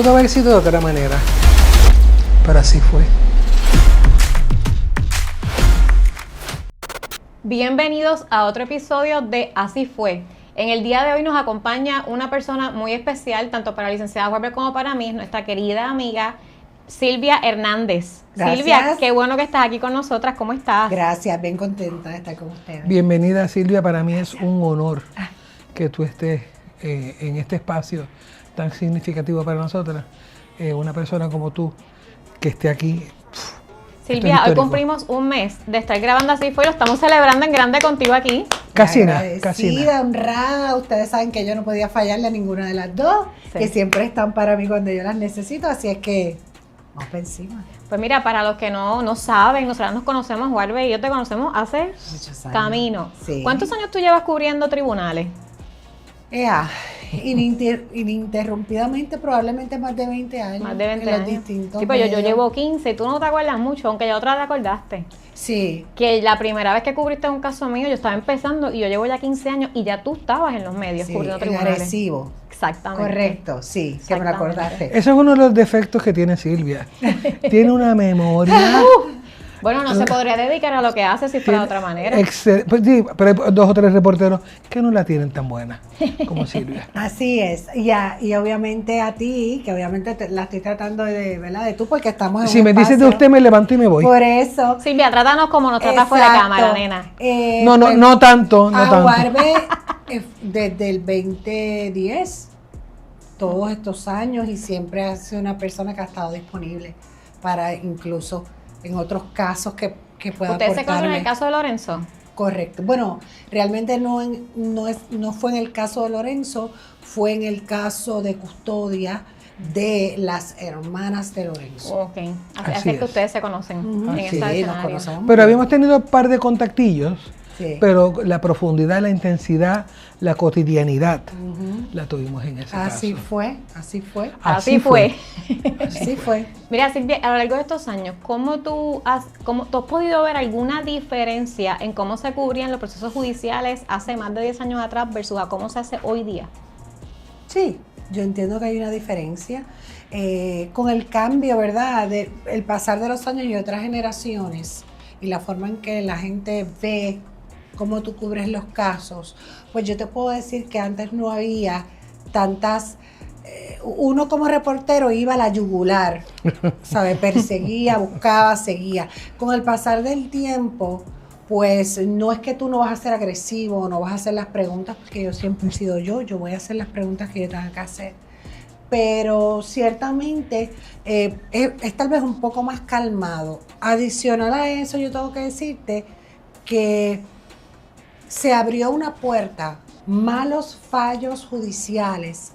Pudo haber sido de otra manera, pero así fue. Bienvenidos a otro episodio de Así Fue. En el día de hoy nos acompaña una persona muy especial, tanto para la licenciada Weber como para mí, nuestra querida amiga Silvia Hernández. Gracias. Silvia, qué bueno que estás aquí con nosotras. ¿Cómo estás? Gracias, bien contenta de estar con ustedes. Bienvenida, Silvia. Para mí es un honor que tú estés en este espacio tan significativo para nosotras. Una persona como tú que esté aquí. Silvia, hoy cumplimos un mes de estar grabando Así Fue y lo estamos celebrando en grande contigo aquí. Casi nada, casi Agradecida, nada. honrada. Ustedes saben que yo no podía fallarle a ninguna de las dos, Sí. que siempre están para mí cuando yo las necesito, así es que vamos para encima. Pues mira, para los que no saben, nosotros nos conocemos, Warbe y yo te conocemos hace Muchos años. camino. Sí. ¿Cuántos años tú llevas cubriendo tribunales? Ininterrumpidamente, probablemente más de 20 años. Más de 20 en los años. distintos Sí, pues yo medios. llevo 15 y tú no te acuerdas mucho, aunque ya otra te acordaste. Sí, Que la primera vez que cubriste un caso mío, yo estaba empezando y yo llevo ya 15 años y ya tú estabas en los medios sí, cubriendo en tribunales. Agresivo. Exactamente. Correcto, sí, que me lo Exactamente. acordaste. Ese es uno de los defectos que tiene Silvia. Tiene una memoria. Bueno, no se podría dedicar a lo que hace si fuera de otra manera. Pues sí, pero hay 2 o 3 reporteros que no la tienen tan buena como Silvia. Así es, y obviamente a ti, que obviamente la estoy tratando de, ¿verdad? De tú, porque estamos en Si un me dices de espacio. usted, me levanto y me voy. Por eso. Silvia, trátanos como nos tratas fuera de Exacto. cámara, nena. No tanto, no a tanto. Warbe, desde el 2010, todos estos años, y siempre ha sido una persona que ha estado disponible para incluso en otros casos que pueda ¿Ustedes se conocen en aportarme. el caso de Lorenzo? Correcto. Bueno, realmente no fue en el caso de Lorenzo, fue en el caso de custodia de las hermanas de Lorenzo. Ok. Así Así es que es. ustedes se conocen Ujú. en Sí, ese nos escenario. conocemos. Pero habíamos tenido un par de contactillos, Sí. pero la profundidad, la intensidad, la cotidianidad Ujú. la tuvimos en ese Así caso. fue, así fue, Así fue. así fue. Mira, Silvia, a lo largo de estos años, ¿cómo tú has podido ver alguna diferencia en cómo se cubrían los procesos judiciales hace más de 10 años atrás versus a cómo se hace hoy día? Sí, yo entiendo que hay una diferencia con el cambio, ¿verdad? El pasar de los años y otras generaciones y la forma en que la gente ve cómo tú cubres los casos. Pues yo te puedo decir que antes no había tantas. Uno como reportero iba a la yugular, ¿sabes? Perseguía, buscaba, seguía. Con el pasar del tiempo, pues no es que tú no vas a ser agresivo, no vas a hacer las preguntas, porque yo siempre he sido yo voy a hacer las preguntas que yo tenga que hacer. Pero ciertamente es tal vez un poco más calmado. Adicional a eso, yo tengo que decirte que se abrió una puerta, malos fallos judiciales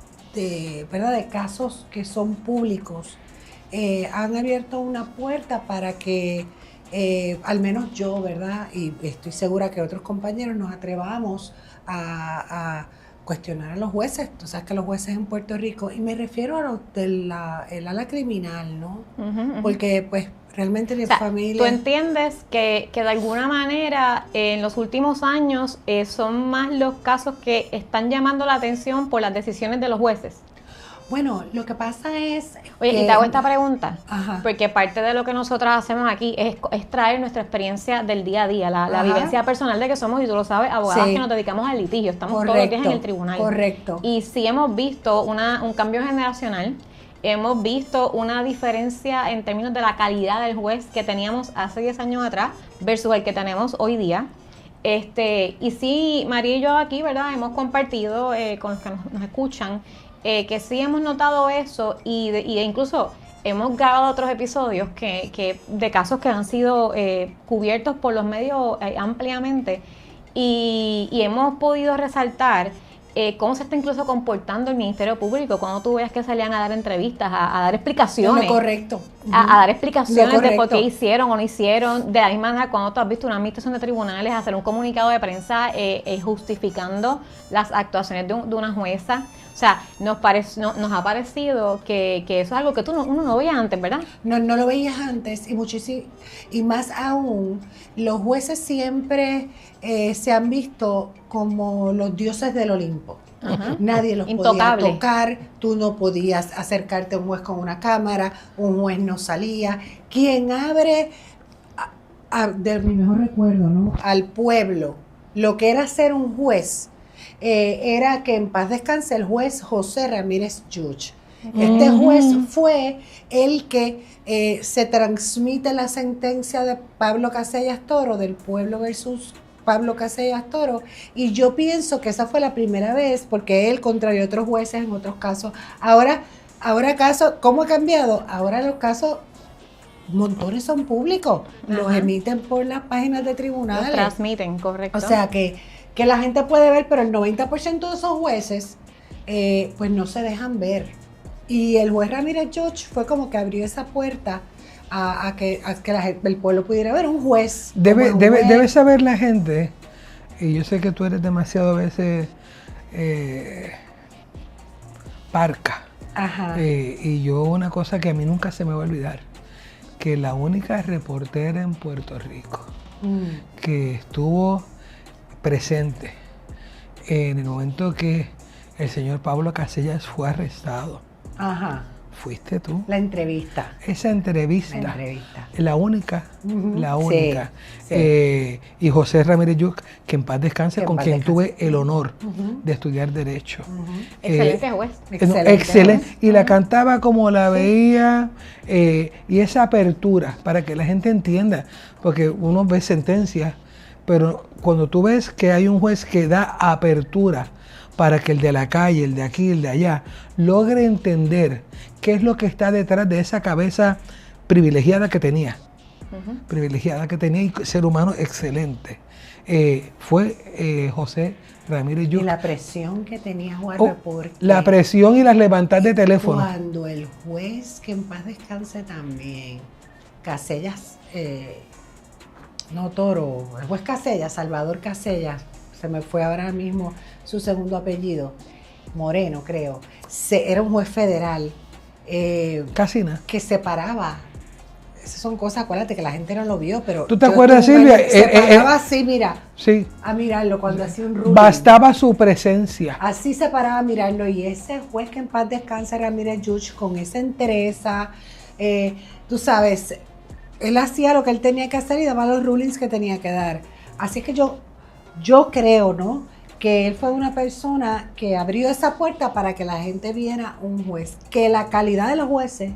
¿verdad? De casos que son públicos, han abierto una puerta para que al menos yo, ¿verdad? Y estoy segura que otros compañeros nos atrevamos a cuestionar a los jueces. Tú sabes que los jueces en Puerto Rico, y me refiero a los del ala criminal, ¿no? Porque pues realmente mi familia... ¿Tú entiendes que de alguna manera en los últimos años son más los casos que están llamando la atención por las decisiones de los jueces? Bueno, lo que pasa es... Oye, que- y te hago esta pregunta, Ajá. porque parte de lo que nosotros hacemos aquí es traer nuestra experiencia del día a día, la Ajá. vivencia personal de que somos, y tú lo sabes, abogadas Sí. que nos dedicamos al litigio, estamos todos los días en el tribunal. Correcto. Y sí hemos visto un cambio generacional, hemos visto una diferencia en términos de la calidad del juez que teníamos hace 10 años atrás versus el que tenemos hoy día. Y sí, María y yo aquí, ¿verdad? Hemos compartido con los que nos escuchan que sí hemos notado eso e incluso hemos grabado otros episodios que de casos que han sido cubiertos por los medios ampliamente y hemos podido resaltar cómo se está incluso comportando el Ministerio Público cuando tú veas que salían a dar entrevistas, a dar explicaciones. Lo correcto. A dar explicaciones Lo de por qué correcto. hicieron o no hicieron. De la misma manera, cuando tú has visto una administración de tribunales hacer un comunicado de prensa justificando las actuaciones de una jueza. O sea, nos ha parecido que eso es algo que uno no veía antes, ¿verdad? No lo veías antes, y muchísimo, y más aún, los jueces siempre se han visto como los dioses del Olimpo. nadie los Intocable. podía tocar, tú no podías acercarte a un juez con una cámara, un juez no salía. Quien abre, de mi mejor recuerdo, ¿no?, al pueblo, lo que era ser un juez, era que en paz descanse el juez José Ramírez Yuch. Este juez fue el que se transmite la sentencia de Pablo Casellas Toro, del pueblo versus Pablo Casellas Toro, y yo pienso que esa fue la primera vez, porque él, contrario a otros jueces en otros casos, ahora casos, ¿cómo ha cambiado? Ahora los casos, montones son públicos, los emiten por las páginas de tribunales. Los transmiten, correcto. O sea que la gente puede ver, pero el 90% de esos jueces, pues no se dejan ver. Y el juez Ramírez Yuch fue como que abrió esa puerta a que el pueblo pudiera ver un juez. Debe saber la gente, y yo sé que tú eres demasiado a veces parca. Ajá. Y yo una cosa que a mí nunca se me va a olvidar, que la única reportera en Puerto Rico que estuvo presente en el momento que el señor Pablo Casellas fue arrestado, Ajá. fuiste tú. La entrevista. Esa entrevista. La entrevista. La única. La única. Sí. Y José Ramírez Yuch, que en paz descanse, Que en con paz quien descanse. tuve el honor de estudiar Derecho. Excelente juez. Excelente. Y la cantaba como la veía, y esa apertura, para que la gente entienda, porque uno ve sentencias, pero cuando tú ves que hay un juez que da apertura para que el de la calle, el de aquí, el de allá, logre entender qué es lo que está detrás de esa cabeza privilegiada que tenía. Privilegiada que tenía, y ser humano excelente. Fue José Ramírez Yuch. Y la presión que tenía Juan porque la presión y las levantadas de teléfono. cuando el juez, que en paz descanse también, Casellas, no Toro, el juez Casellas, Salvador Casellas, se me fue ahora mismo su segundo apellido, Moreno creo, era un juez federal Casina. que separaba. Esas son cosas, acuérdate que la gente no lo vio, pero... ¿Tú te acuerdas, Silvia? Se paraba así, mira, Sí. a mirarlo cuando hacía un ruling. Bastaba su presencia. Así se paraba a mirarlo, y ese juez, que en paz descanse, Ramírez Yuch, con esa entereza, tú sabes, él hacía lo que él tenía que hacer y daba los rulings que tenía que dar. Así que yo creo, ¿no?, que él fue una persona que abrió esa puerta para que la gente viera un juez, que la calidad de los jueces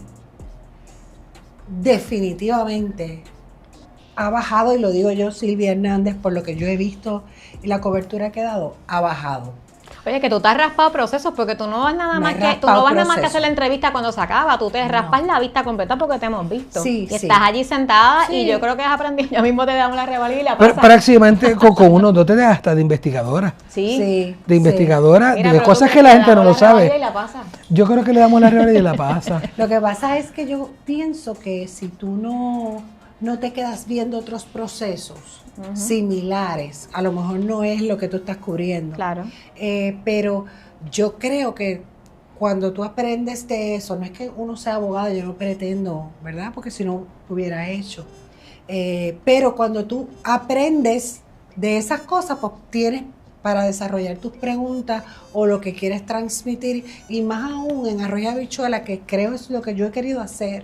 definitivamente ha bajado, y lo digo yo, Silvia Hernández, por lo que yo he visto y la cobertura que he dado, ha bajado. Oye, que tú te has raspado procesos, porque tú no vas nada Me más he que raspado hacer procesos. la entrevista cuando se acaba, tú te raspas la vista completa porque te hemos visto. Sí, y sí. estás allí sentada Sí. y yo creo que has aprendido, ya mismo te damos la revalida y la Pero pasas. próximamente con uno, dos te das hasta de investigadora. Sí. De investigadora, Mira, de pero cosas tú que la te gente no damos lo la sabe. revalida y la pasas. Yo creo que le damos la revalida y la pasa. Lo que pasa es que yo pienso que si tú no te quedas viendo otros procesos similares, a lo mejor no es lo que tú estás cubriendo. Claro. Pero yo creo que cuando tú aprendes de eso, no es que uno sea abogado, yo no pretendo, ¿verdad? Porque si no, lo hubiera hecho. Pero cuando tú aprendes de esas cosas, pues tienes para desarrollar tus preguntas o lo que quieres transmitir, y más aún en Arroz y Habichuela, que creo es lo que yo he querido hacer,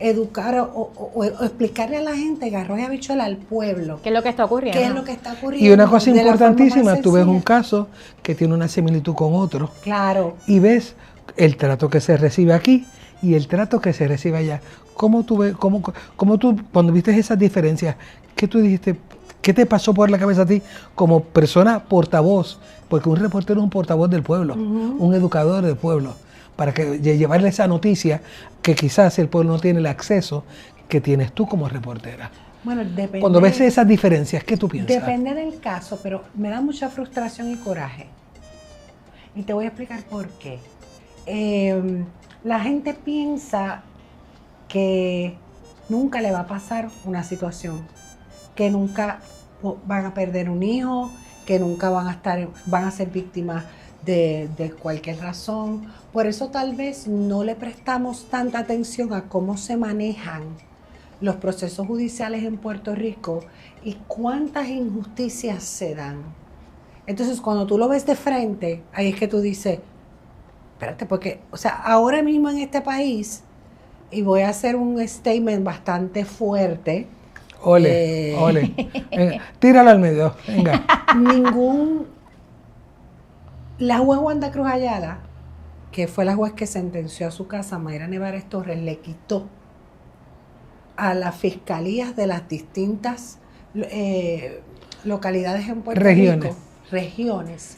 educar o explicarle a la gente en Arroz y Habichuela, al pueblo, ¿Qué es lo que está ocurriendo? qué es lo que está ocurriendo. Y una cosa de la forma importantísima, más tú ves un sencilla. caso que tiene una similitud con otro Claro. y ves el trato que se recibe aquí y el trato que se recibe allá. ¿Cómo tú ves, cómo tú, cuando viste esas diferencias, qué tú dijiste, qué te pasó por la cabeza a ti como persona portavoz? Porque un reportero es un portavoz del pueblo, un educador del pueblo, para que llevarle esa noticia que quizás el pueblo no tiene el acceso que tienes tú como reportera. Bueno, depende. Cuando ves esas diferencias, ¿qué tú piensas? Depende del caso, pero me da mucha frustración y coraje. Y te voy a explicar por qué. La gente piensa que nunca le va a pasar una situación, que nunca van a perder un hijo, que nunca van a ser víctimas de cualquier razón. Por eso tal vez no le prestamos tanta atención a cómo se manejan los procesos judiciales en Puerto Rico y cuántas injusticias se dan. Entonces, cuando tú lo ves de frente, ahí es que tú dices, espérate, porque, o sea, ahora mismo en este país, y voy a hacer un statement bastante fuerte. Ole. Venga, tíralo al medio, venga. La juez Wanda Cruz Ayala, que fue la juez que sentenció a su casa, Mayra Nevares Torres, le quitó a las fiscalías de las distintas localidades en Puerto Rico, regiones,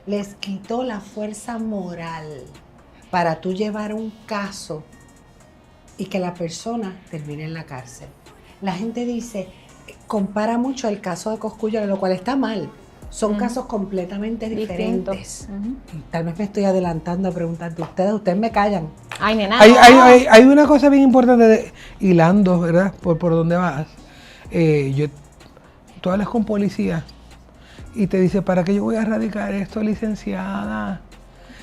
les quitó la fuerza moral para tú llevar un caso y que la persona termine en la cárcel. La gente dice, compara mucho el caso de Cosculluela, lo cual está mal. Son casos completamente diferentes. Tal vez me estoy adelantando a preguntar de ustedes me callan. Ay, nena. Hay una cosa bien importante, hilando, ¿verdad? Por donde vas. Tú hablas con policía y te dice, ¿para qué yo voy a radicar esto, licenciada?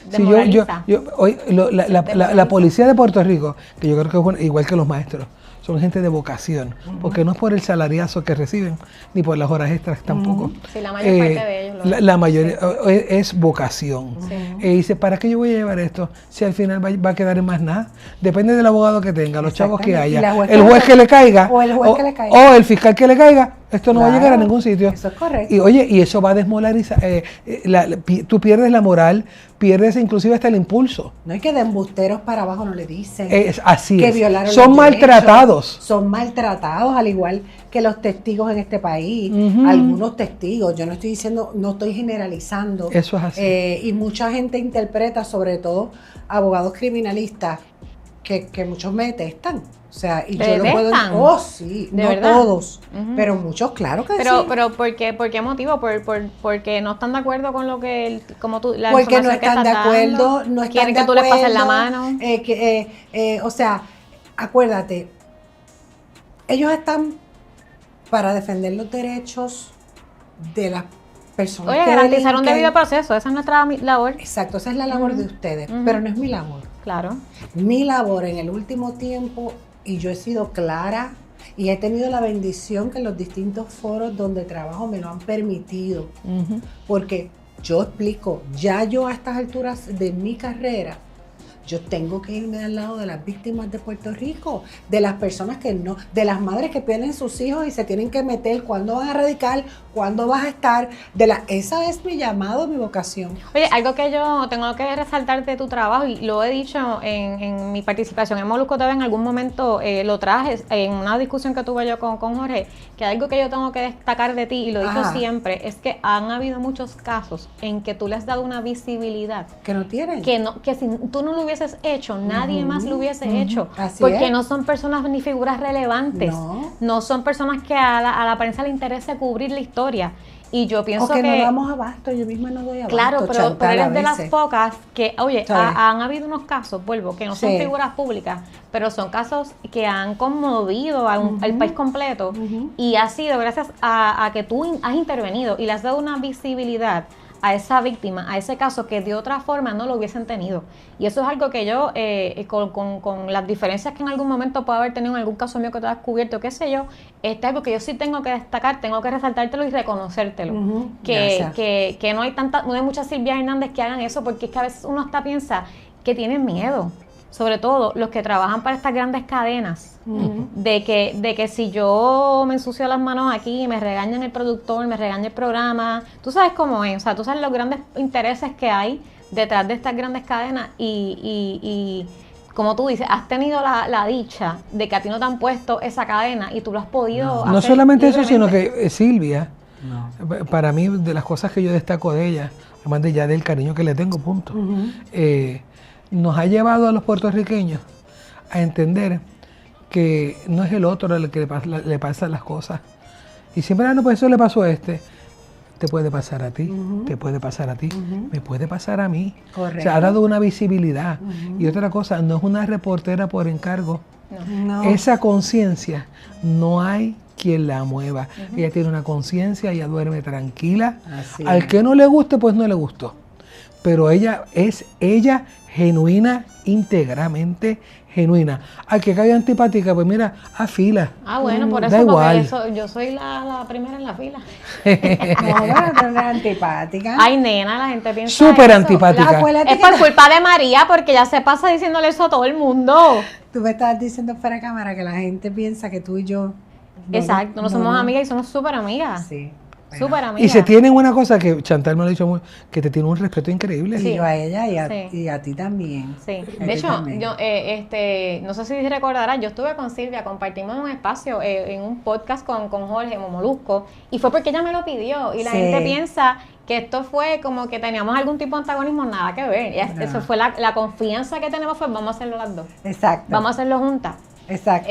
Si la policía de Puerto Rico, que yo creo que es igual que los maestros, son gente de vocación, porque no es por el salariazo que reciben, ni por las horas extras tampoco. Sí, la mayor parte de ellos. La mayoría es vocación. Y dice, ¿para qué yo voy a llevar esto? Si al final va a quedar en más nada. Depende del abogado que tenga, los chavos que haya, el juez que le caiga, o el fiscal que le caiga, esto no va a llegar a ningún sitio. Eso es correcto. Y oye, y eso va a desmoralizar, tú pierdes la moral, pierdes inclusive hasta el impulso. No hay que de embusteros para abajo no le dicen. Así que es. Violaron son maltratados. Son maltratados, al igual que los testigos en este país. Algunos testigos, yo no estoy diciendo, no estoy generalizando. Eso es así. Y mucha gente interpreta, sobre todo abogados criminalistas, que muchos me detestan. O sea, y yo no puedo. Oh, sí, no verdad? todos, pero muchos, claro que sí. Pero ¿por qué motivo? Porque no están de acuerdo con lo que, como tú, la porque no información que están de estás acuerdo, dando, no están quieren de que tú les pases la mano. O sea, acuérdate, ellos están para defender los derechos de las personas. Oye, garantizar un debido proceso, esa es nuestra labor. Exacto, esa es la labor de ustedes, pero no es mi labor. Claro. Mi labor en el último tiempo, y yo he sido clara y he tenido la bendición que los distintos foros donde trabajo me lo han permitido, porque yo explico, ya yo a estas alturas de mi carrera, yo tengo que irme al lado de las víctimas de Puerto Rico, de las personas que no, de las madres que pierden sus hijos y se tienen que meter, cuándo van a radicar, cuándo vas a estar, esa es mi llamado, mi vocación. Oye, algo que yo tengo que resaltar de tu trabajo, y lo he dicho en mi participación en Molusco TV, en algún momento lo traje en una discusión que tuve yo con Jorge, que algo que yo tengo que destacar de ti, y lo he dicho siempre, es que han habido muchos casos en que tú le has dado una visibilidad. Que no tienen. Que si tú no lo hubieses hecho, nadie más lo hubiese hecho. Así porque es. no son personas ni figuras relevantes. No son personas que a la prensa le interese cubrir la historia. Y yo pienso que no damos abasto, yo misma no doy abasto. Claro, pero eres de las pocas que, oye, han habido unos casos, vuelvo, que no son figuras públicas, pero son casos que han conmovido al país completo, y ha sido gracias a que tú has intervenido y le has dado una visibilidad a esa víctima, a ese caso que de otra forma no lo hubiesen tenido. Y eso es algo que yo, con las diferencias que en algún momento puede haber tenido en algún caso mío que te has descubierto, qué sé yo, es algo que yo sí tengo que destacar, tengo que resaltártelo y reconocértelo. Que no hay muchas Silvia Hernández que hagan eso, porque es que a veces uno hasta piensa que tienen miedo, sobre todo los que trabajan para estas grandes cadenas, de que si yo me ensucio las manos aquí, me regañan el productor, me regaña el programa, tú sabes cómo es, o sea, tú sabes los grandes intereses que hay detrás de estas grandes cadenas, y como tú dices, has tenido la dicha de que a ti no te han puesto esa cadena y tú lo has podido hacer. No solamente eso, sino que Silvia, para mí, de las cosas que yo destaco de ella, además de ya del cariño que le tengo, punto, nos ha llevado a los puertorriqueños a entender que no es el otro el que le pasan las cosas. Y siempre, no, pues eso le pasó a este. Te puede pasar a ti, te puede pasar a ti, me puede pasar a mí. Correcto. O sea, ha dado una visibilidad. Y otra cosa, no es una reportera por encargo. No. Esa conciencia no hay quien la mueva. Ella tiene una conciencia, ella duerme tranquila. Así Al que no le guste, pues no le gustó. pero ella es ella genuina, íntegramente genuina. Al que caiga antipática, pues mira, a fila. Ah, bueno, por Da eso, porque igual. eso, yo soy la primera en la fila. No, bueno, tú eres antipática. Ay, nena, la gente piensa Súper eso. antipática. Acuérdate Es por culpa de María, porque ella se pasa diciéndole eso a todo el mundo. Tú me estabas diciendo fuera de cámara que la gente piensa que tú y yo... Exacto, no somos amigas y somos súper amigas. Sí. Súper amigas. Y se tienen una cosa que Chantal me lo ha dicho, que te tiene un respeto increíble. Y yo a ella Sí. y a ti también. Sí, A de ti hecho, también. yo, no sé si recordarás, yo estuve con Silvia, compartimos un espacio en un podcast con Jorge Momolusco, y fue porque ella me lo pidió, y la Sí. gente piensa que esto fue como que teníamos algún tipo de antagonismo, nada que ver. No. Eso fue la confianza que tenemos, fue vamos a hacerlo las dos, Exacto. vamos a hacerlo juntas. Exacto.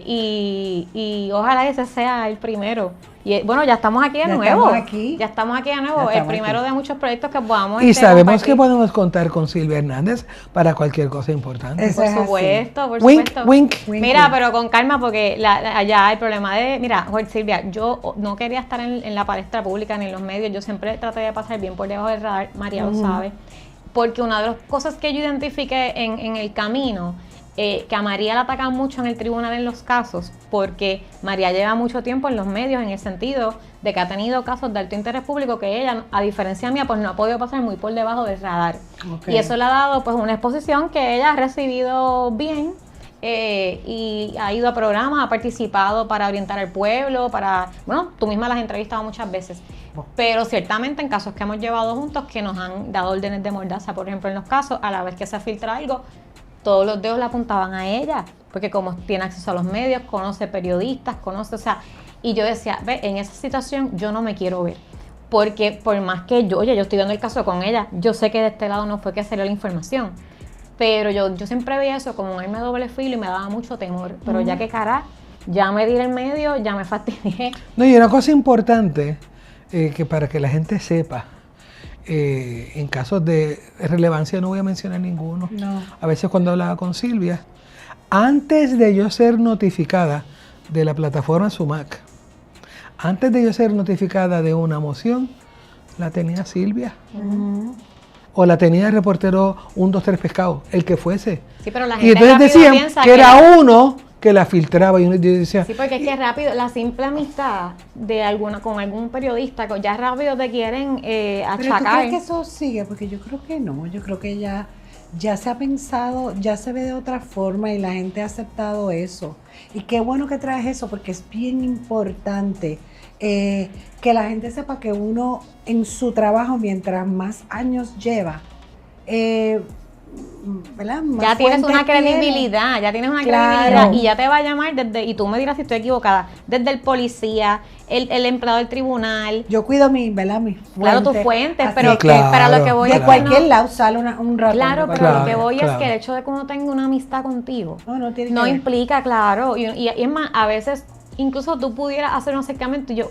Y ojalá ese sea el primero. Y bueno, ya estamos aquí de Ya nuevo. estamos aquí. Ya estamos aquí de nuevo. Ya El estamos primero aquí. de muchos proyectos que podamos Y sabemos que compartir. podemos contar con Silvia Hernández para cualquier cosa importante. Eso Por es así. supuesto, por Wink, supuesto. wink. Wink, Mira, wink. pero con calma, porque allá el problema de. Mira, Jorge Silvia, yo no quería estar en la palestra pública ni en los medios. Yo siempre traté de pasar bien por debajo del radar. María lo sabe. Porque una de las cosas que yo identifiqué en el camino, que a María la atacan mucho en el tribunal en los casos, porque María lleva mucho tiempo en los medios en el sentido de que ha tenido casos de alto interés público que ella, a diferencia mía, pues no ha podido pasar muy por debajo del radar. Ok. Y eso le ha dado pues una exposición que ella ha recibido bien, y ha ido a programas, ha participado para orientar al pueblo, bueno, tú misma las has entrevistado muchas veces. Pero ciertamente en casos que hemos llevado juntos que nos han dado órdenes de mordaza, por ejemplo, en los casos, a la vez que se filtra algo, todos los dedos la apuntaban a ella, porque como tiene acceso a los medios, conoce periodistas, o sea, y yo decía, ve, en esa situación yo no me quiero ver, porque por más que yo estoy dando el caso con ella, yo sé que de este lado no fue que salió la información, pero yo siempre veía eso como un arma de doble filo y me daba mucho temor, pero ya que cara, ya me di en el medio, ya me fastidié. No, y una cosa importante, que para que la gente sepa, en casos de relevancia no voy a mencionar ninguno. No. A veces cuando hablaba con Silvia, antes de yo ser notificada de la plataforma Sumac, antes de yo ser notificada de una moción, la tenía Silvia. O la tenía el reportero 1, 2, 3 Pescado, el que fuese. Sí, pero la Y gente entonces rápido decían piensa que era uno que la filtraba y uno yo decía, Sí, porque es que rápido, la simple amistad con algún periodista, que ya rápido te quieren ¿Pero tú achacar. crees que eso sigue? Porque yo creo que no. Yo creo que ya se ha pensado, ya se ve de otra forma y la gente ha aceptado eso. Y qué bueno que traes eso, porque es bien importante que la gente sepa que uno en su trabajo, mientras más años lleva, ¿verdad? Más Ya tienes fuentes una tiene. credibilidad, ya tienes una Claro. credibilidad y ya te va a llamar y tú me dirás si estoy equivocada, desde el policía, el empleado del tribunal, Yo cuido ¿verdad? Mis claro, tus fuentes. fuentes, Así pero es Claro, para lo que voy de es que cualquier no- lado sale un ratón. Claro, de pero cualquier lo que Claro, voy es claro. que el hecho de que uno tenga una amistad contigo No tiene no que ver. implica, claro, y es más, a veces incluso tú pudieras hacer un acercamiento y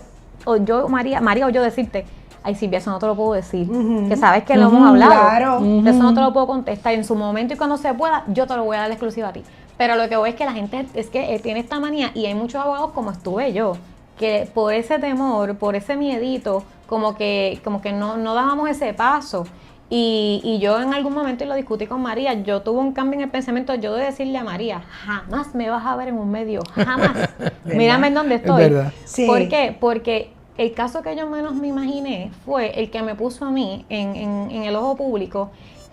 María o yo decirte, ay Silvia, eso no te lo puedo decir, Ujú. que sabes que lo hemos hablado, Claro. de eso no te lo puedo contestar, en su momento y cuando se pueda, yo te lo voy a dar la exclusiva a ti. Pero lo que voy es que la gente es que tiene esta manía y hay muchos abogados como estuve yo, que por ese temor, por ese miedito, como que no dábamos ese paso. Y yo en algún momento, y lo discutí con María, yo tuve un cambio en el pensamiento, yo de decirle a María, jamás me vas a ver en un medio, jamás. Mírame en dónde Es estoy. verdad. Sí. ¿Por qué? Porque el caso que yo menos me imaginé fue el que me puso a mí en el ojo público,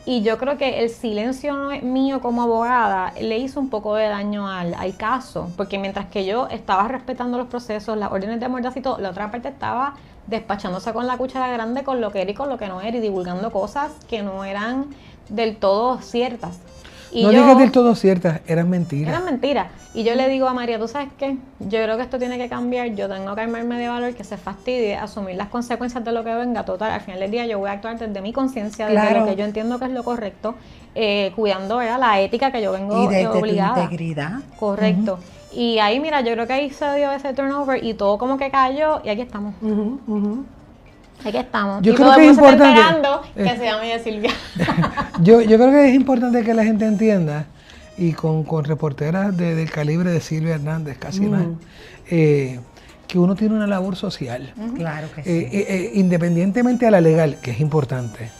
y yo creo que el silencio mío como abogada le hizo un poco de daño al caso, porque mientras que yo estaba respetando los procesos, las órdenes de mordaza y todo, la otra parte estaba despachándose con la cuchara grande con lo que era y con lo que no era, y divulgando cosas que no eran del todo ciertas. Y no yo- digas del todo ciertas, eran mentiras. eran mentiras. Y yo le digo a María, ¿tú sabes qué? Yo creo que esto tiene que cambiar, yo tengo que armarme de valor, que se fastidie, asumir las consecuencias de lo que venga. Total, al final del día yo voy a actuar desde mi conciencia, desde Claro. lo que yo entiendo que es lo correcto, cuidando, ¿verdad?, la ética que yo vengo Y desde tu obligada. integridad. Correcto. Y ahí, mira, yo creo que ahí se dio ese turnover y todo como que cayó y aquí estamos. Ujú, ujú. Aquí estamos. Yo y creo todo que el es mundo está importante, esperando que se llame Silvia. Yo creo que es importante que la gente entienda, y con reporteras del calibre de Silvia Hernández, casi nada, que uno tiene una labor social. Claro que sí. Independientemente a la legal, que es importante,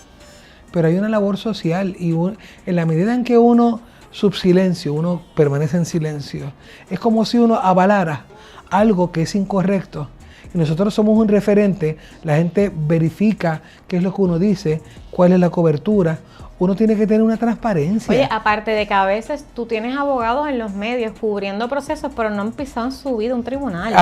pero hay una labor social y en la medida en que uno subsilencio, uno permanece en silencio, es como si uno avalara algo que es incorrecto. Y nosotros somos un referente, la gente verifica qué es lo que uno dice, cuál es la cobertura. Uno tiene que tener una transparencia. Oye, aparte de que a veces tú tienes abogados en los medios cubriendo procesos, pero no han pisado en su vida un tribunal.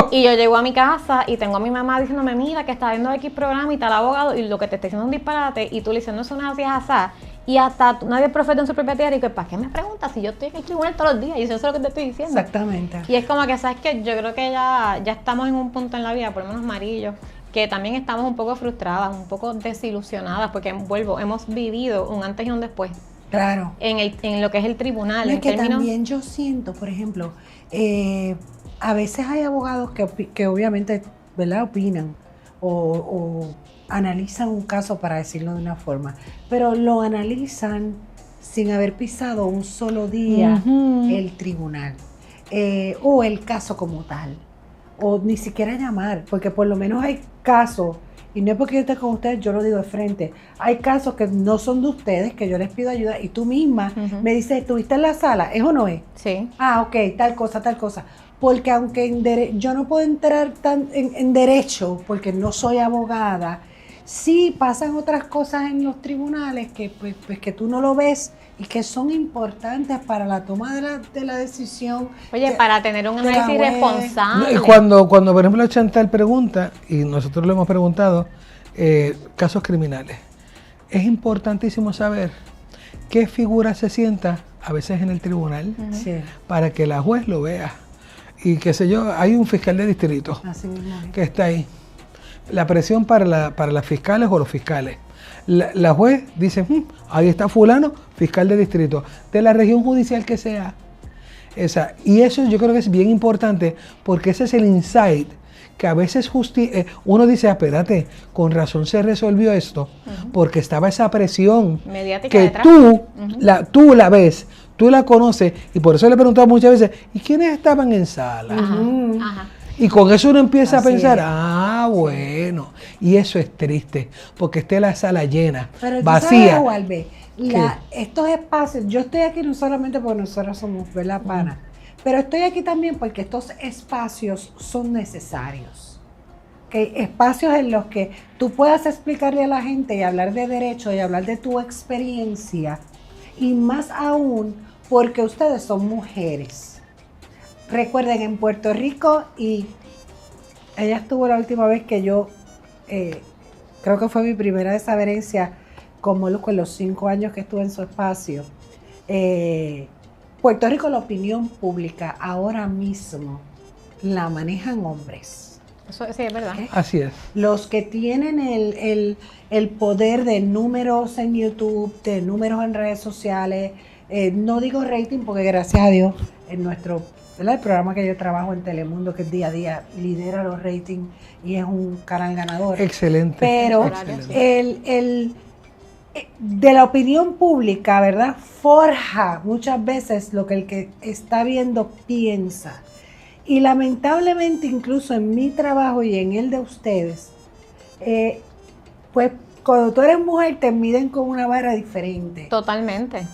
Y yo llego a mi casa y tengo a mi mamá diciéndome, mira, que está viendo X programa y tal abogado, y lo que te está diciendo es un disparate, y tú le dices, no, eso no es así, es asá. Y hasta nadie es profeta en su propia tierra, y que, ¿para qué me preguntas si yo estoy en el tribunal todos los días? Y eso es lo que te estoy diciendo. Exactamente. Y es como que, ¿sabes qué? Yo creo que ya estamos en un punto en la vida, por lo menos Amarillo, que también estamos un poco frustradas, un poco desilusionadas, porque hemos vivido un antes y un después. Claro. En lo que es el tribunal. Es que también yo siento, por ejemplo, a veces hay abogados que obviamente, ¿verdad?, opinan o analizan un caso, para decirlo de una forma, pero lo analizan sin haber pisado un solo día el tribunal o el caso como tal, o ni siquiera llamar, porque por lo menos hay casos, y no es porque yo esté con ustedes, yo lo digo de frente, hay casos que no son de ustedes, que yo les pido ayuda, y tú misma me dices, ¿estuviste en la sala? ¿Es o no es? Sí. Ah, ok, tal cosa. Porque aunque yo no puedo entrar en derecho, porque no soy abogada, sí pasan otras cosas en los tribunales que pues que tú no lo ves y que son importantes para la toma de la decisión. Oye, para tener un análisis responsable. No, cuando por ejemplo Chantal pregunta, y nosotros le hemos preguntado, casos criminales, es importantísimo saber qué figura se sienta a veces en el tribunal para que la juez lo vea. Y qué sé yo, hay un fiscal de distrito que está ahí. La presión para las fiscales o los fiscales. La juez dice, ahí está fulano, fiscal de distrito, de la región judicial que sea. Y eso yo creo que es bien importante, porque ese es el insight que a veces uno dice, espérate, con razón se resolvió esto, porque estaba esa presión mediática que detrás. tú la ves, tú la conoces, y por eso le he preguntado muchas veces, ¿y quiénes estaban en sala? Ajá. Y con eso uno empieza Así a pensar, es. Bueno, y eso es triste, porque esté la sala llena, pero vacía. ¿sabes, Walbe? Estos espacios, yo estoy aquí no solamente porque nosotros somos, ¿verdad?, pana, pero estoy aquí también porque estos espacios son necesarios. Espacios en los que tú puedas explicarle a la gente y hablar de derecho y hablar de tu experiencia, y más aún porque ustedes son mujeres. Recuerden, en Puerto Rico, y ella estuvo la última vez que yo, creo que fue mi primera desavenencia con Molusco en los 5 años que estuve en su espacio. Puerto Rico, la opinión pública ahora mismo la manejan hombres. Eso sí es verdad. Así es. Los que tienen el poder de números en YouTube, de números en redes sociales, no digo rating porque gracias a Dios en nuestro, ¿verdad?, el programa que yo trabajo en Telemundo, que es día a día, lidera los ratings y es un canal ganador. Excelente. Pero excelente. De la opinión pública, ¿verdad?, forja muchas veces lo que el que está viendo piensa. Y lamentablemente, incluso en mi trabajo y en el de ustedes, pues cuando tú eres mujer te miden con una vara diferente. Totalmente.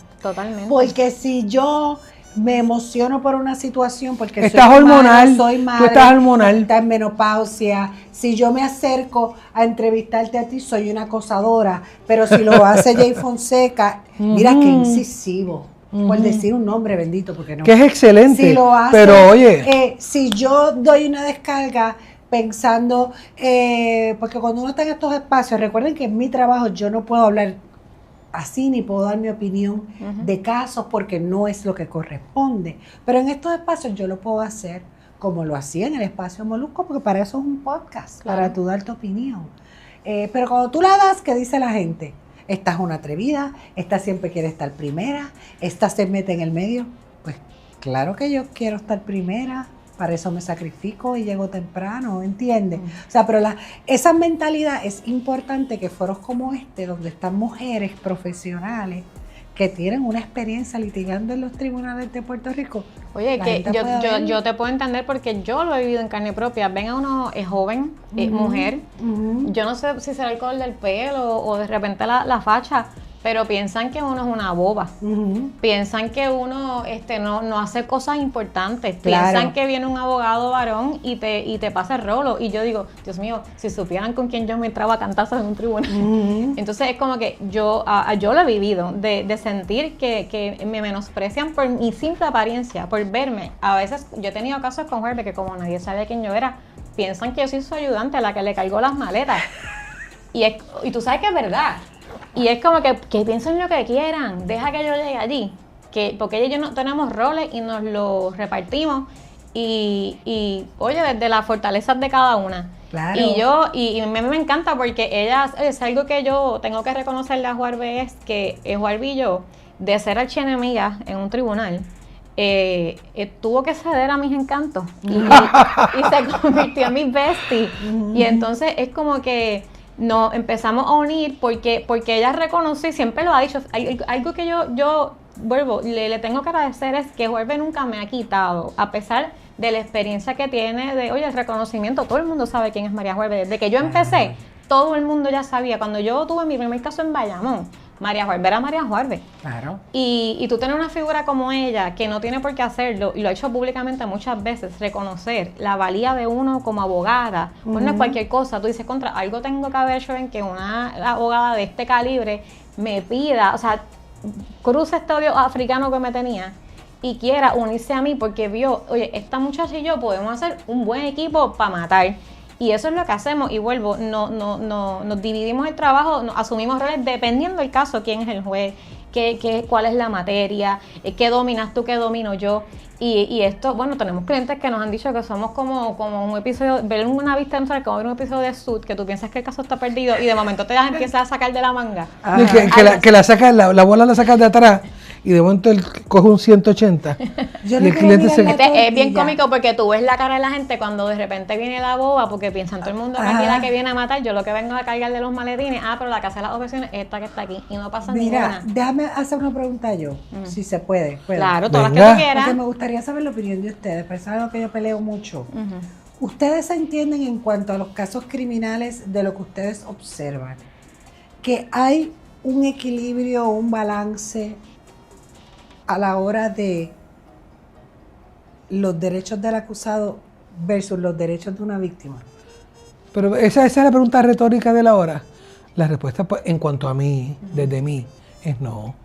Porque si yo me emociono por una situación, porque estás soy hormonal, soy madre, tú estás hormonal, estás en menopausia, si yo me acerco a entrevistarte a ti, soy una acosadora, pero si lo hace Jay Fonseca, mira qué incisivo, por decir un nombre bendito, porque no. Que es excelente, si lo hace, pero oye, si yo doy una descarga pensando, porque cuando uno está en estos espacios, recuerden que en mi trabajo yo no puedo hablar así ni puedo dar mi opinión de casos porque no es lo que corresponde, pero en estos espacios yo lo puedo hacer como lo hacía en el espacio Molusco, porque para eso es un podcast, claro, para tú dar tu opinión. Pero cuando tú la das, ¿qué dice la gente? Esta es una atrevida, esta siempre quiere estar primera, esta se mete en el medio. Pues claro que yo quiero estar primera, para eso me sacrifico y llego temprano, ¿entiendes? O sea, pero esa mentalidad es importante, que foros como este, donde están mujeres profesionales que tienen una experiencia litigando en los tribunales de Puerto Rico. Oye, que yo te puedo entender porque yo lo he vivido en carne propia. Ven a uno joven, mujer, yo no sé si será el color del pelo o de repente la facha, pero piensan que uno es una boba. Piensan que uno no hace cosas importantes. Claro. Piensan que viene un abogado varón y te pasa el rolo. Y yo digo, Dios mío, si supieran con quién yo me entraba a cantazos en un tribunal. Entonces es como que yo lo he vivido, de sentir que me menosprecian por mi simple apariencia, por verme. A veces yo he tenido casos con Jorge que como nadie sabe quién yo era, piensan que yo soy su ayudante, a la que le cargó las maletas. Y tú sabes que es verdad. Y es como que piensen lo que quieran, deja que yo llegue allí, porque ella y yo no tenemos roles y nos los repartimos y oye, desde las fortalezas de cada una. Claro. Y a mí me encanta porque ella, es algo que yo tengo que reconocerle a Juarbe, es que Juarbe y yo, de ser archienemigas en un tribunal, tuvo que ceder a mis encantos y se convirtió en mi bestie. Y entonces es como que nos empezamos a unir porque ella reconoció y siempre lo ha dicho. Algo que yo vuelvo, le tengo que agradecer es que Jorge nunca me ha quitado, a pesar de la experiencia que tiene, el reconocimiento. Todo el mundo sabe quién es María Jorge. Desde que yo empecé, todo el mundo ya sabía. Cuando yo tuve mi primer caso en Bayamón, María Jorge era María Jorge. Claro. Y tú tener una figura como ella, que no tiene por qué hacerlo, y lo ha hecho públicamente muchas veces, reconocer la valía de uno como abogada, pues no es cualquier cosa. Tú dices, algo tengo que haber hecho en que una abogada de este calibre me pida, cruce este odio africano que me tenía y quiera unirse a mí porque vio, oye, esta muchacha y yo podemos hacer un buen equipo para matar. Y eso es lo que hacemos, y vuelvo, nos dividimos el trabajo, asumimos roles dependiendo del caso, quién es el juez, cuál es la materia, qué dominas tú, qué domino yo. Y esto, tenemos clientes que nos han dicho que somos como un episodio, ver una vista de como ver un episodio de Sud, que tú piensas que el caso está perdido y de momento te las empiezas a sacar de la manga. Que la sacas, la bola la sacas de atrás y de momento él coge un 180. Y el cliente es bien cómico porque tú ves la cara de la gente cuando de repente viene la boba, porque piensan todo el mundo que aquí la que viene a matar, yo lo que vengo a cargar de los maletines, pero la que hace las objeciones es esta que está aquí y no pasa ninguna. Déjame hacer una pregunta yo, si se puede. Claro, todas las que tú quieras. Porque me gustaría saber la opinión de ustedes, pero es algo que yo peleo mucho. ¿Ustedes entienden en cuanto a los casos criminales de lo que ustedes observan, que hay un equilibrio, un balance a la hora de los derechos del acusado versus los derechos de una víctima? Pero esa es la pregunta retórica de la hora. La respuesta, pues, en cuanto a mí, desde mí, es no.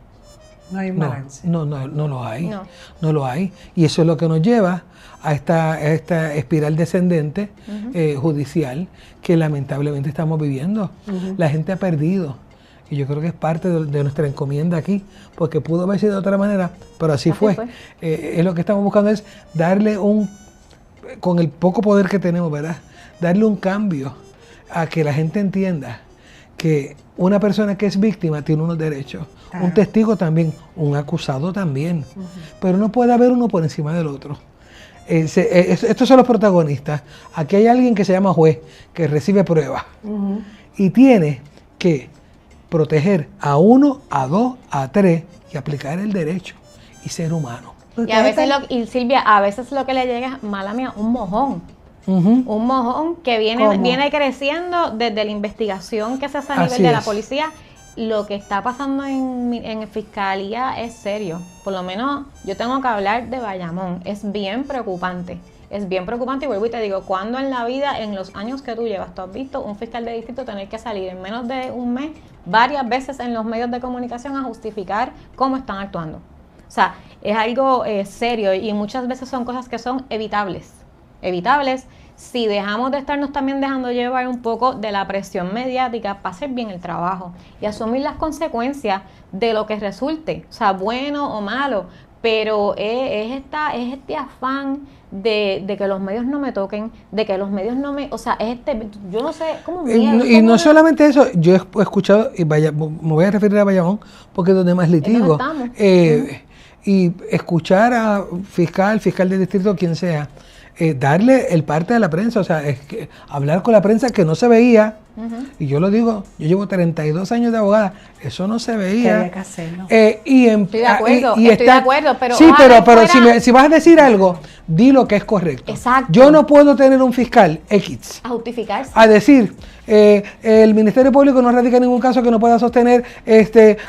No hay un balance. No lo hay. No lo hay. Y eso es lo que nos lleva a esta espiral descendente judicial que lamentablemente estamos viviendo. La gente ha perdido. Y yo creo que es parte de nuestra encomienda aquí, porque pudo haber sido de otra manera, pero así fue. Es lo que estamos buscando, es darle con el poco poder que tenemos, ¿verdad? Darle un cambio a que la gente entienda que una persona que es víctima tiene unos derechos, un testigo también, un acusado también, pero no puede haber uno por encima del otro. Estos son los protagonistas. Aquí hay alguien que se llama juez, que recibe pruebas y tiene que proteger a uno, a dos, a tres y aplicar el derecho y ser humano. Y a veces, Silvia, a veces lo que le llega, mala mía, un mojón. Un mojón que viene creciendo desde la investigación que se hace a nivel de la policía. Lo que está pasando en fiscalía es serio. Por lo menos yo tengo que hablar de Bayamón. Es bien preocupante. Es bien preocupante y vuelvo y te digo, ¿cuándo en la vida, en los años que tú llevas, tú has visto un fiscal de distrito tener que salir en menos de un mes varias veces en los medios de comunicación a justificar cómo están actuando? O sea, es algo serio y muchas veces son cosas que son evitables. Evitables si dejamos de estarnos también dejando llevar un poco de la presión mediática para hacer bien el trabajo y asumir las consecuencias de lo que resulte, o sea, bueno o malo, pero es este afán de que los medios no me toquen, de que los medios no me, o sea, yo no sé, como miedo. Y no solamente eso, yo he escuchado, y me voy a referir a Bayamón, porque es donde más litigo, y escuchar a fiscal de distrito, quien sea, darle el parte de la prensa, o sea, es que hablar con la prensa que no se veía, Y yo lo digo, yo llevo 32 años de abogada, eso no se Que veía. había que hacerlo. Estoy de acuerdo, y pero sí, ojalá pero fuera- si vas a decir algo, di lo que es correcto. Exacto. Yo no puedo tener un fiscal X a justificarse. a decir, el Ministerio Público no radica ningún caso que no pueda sostener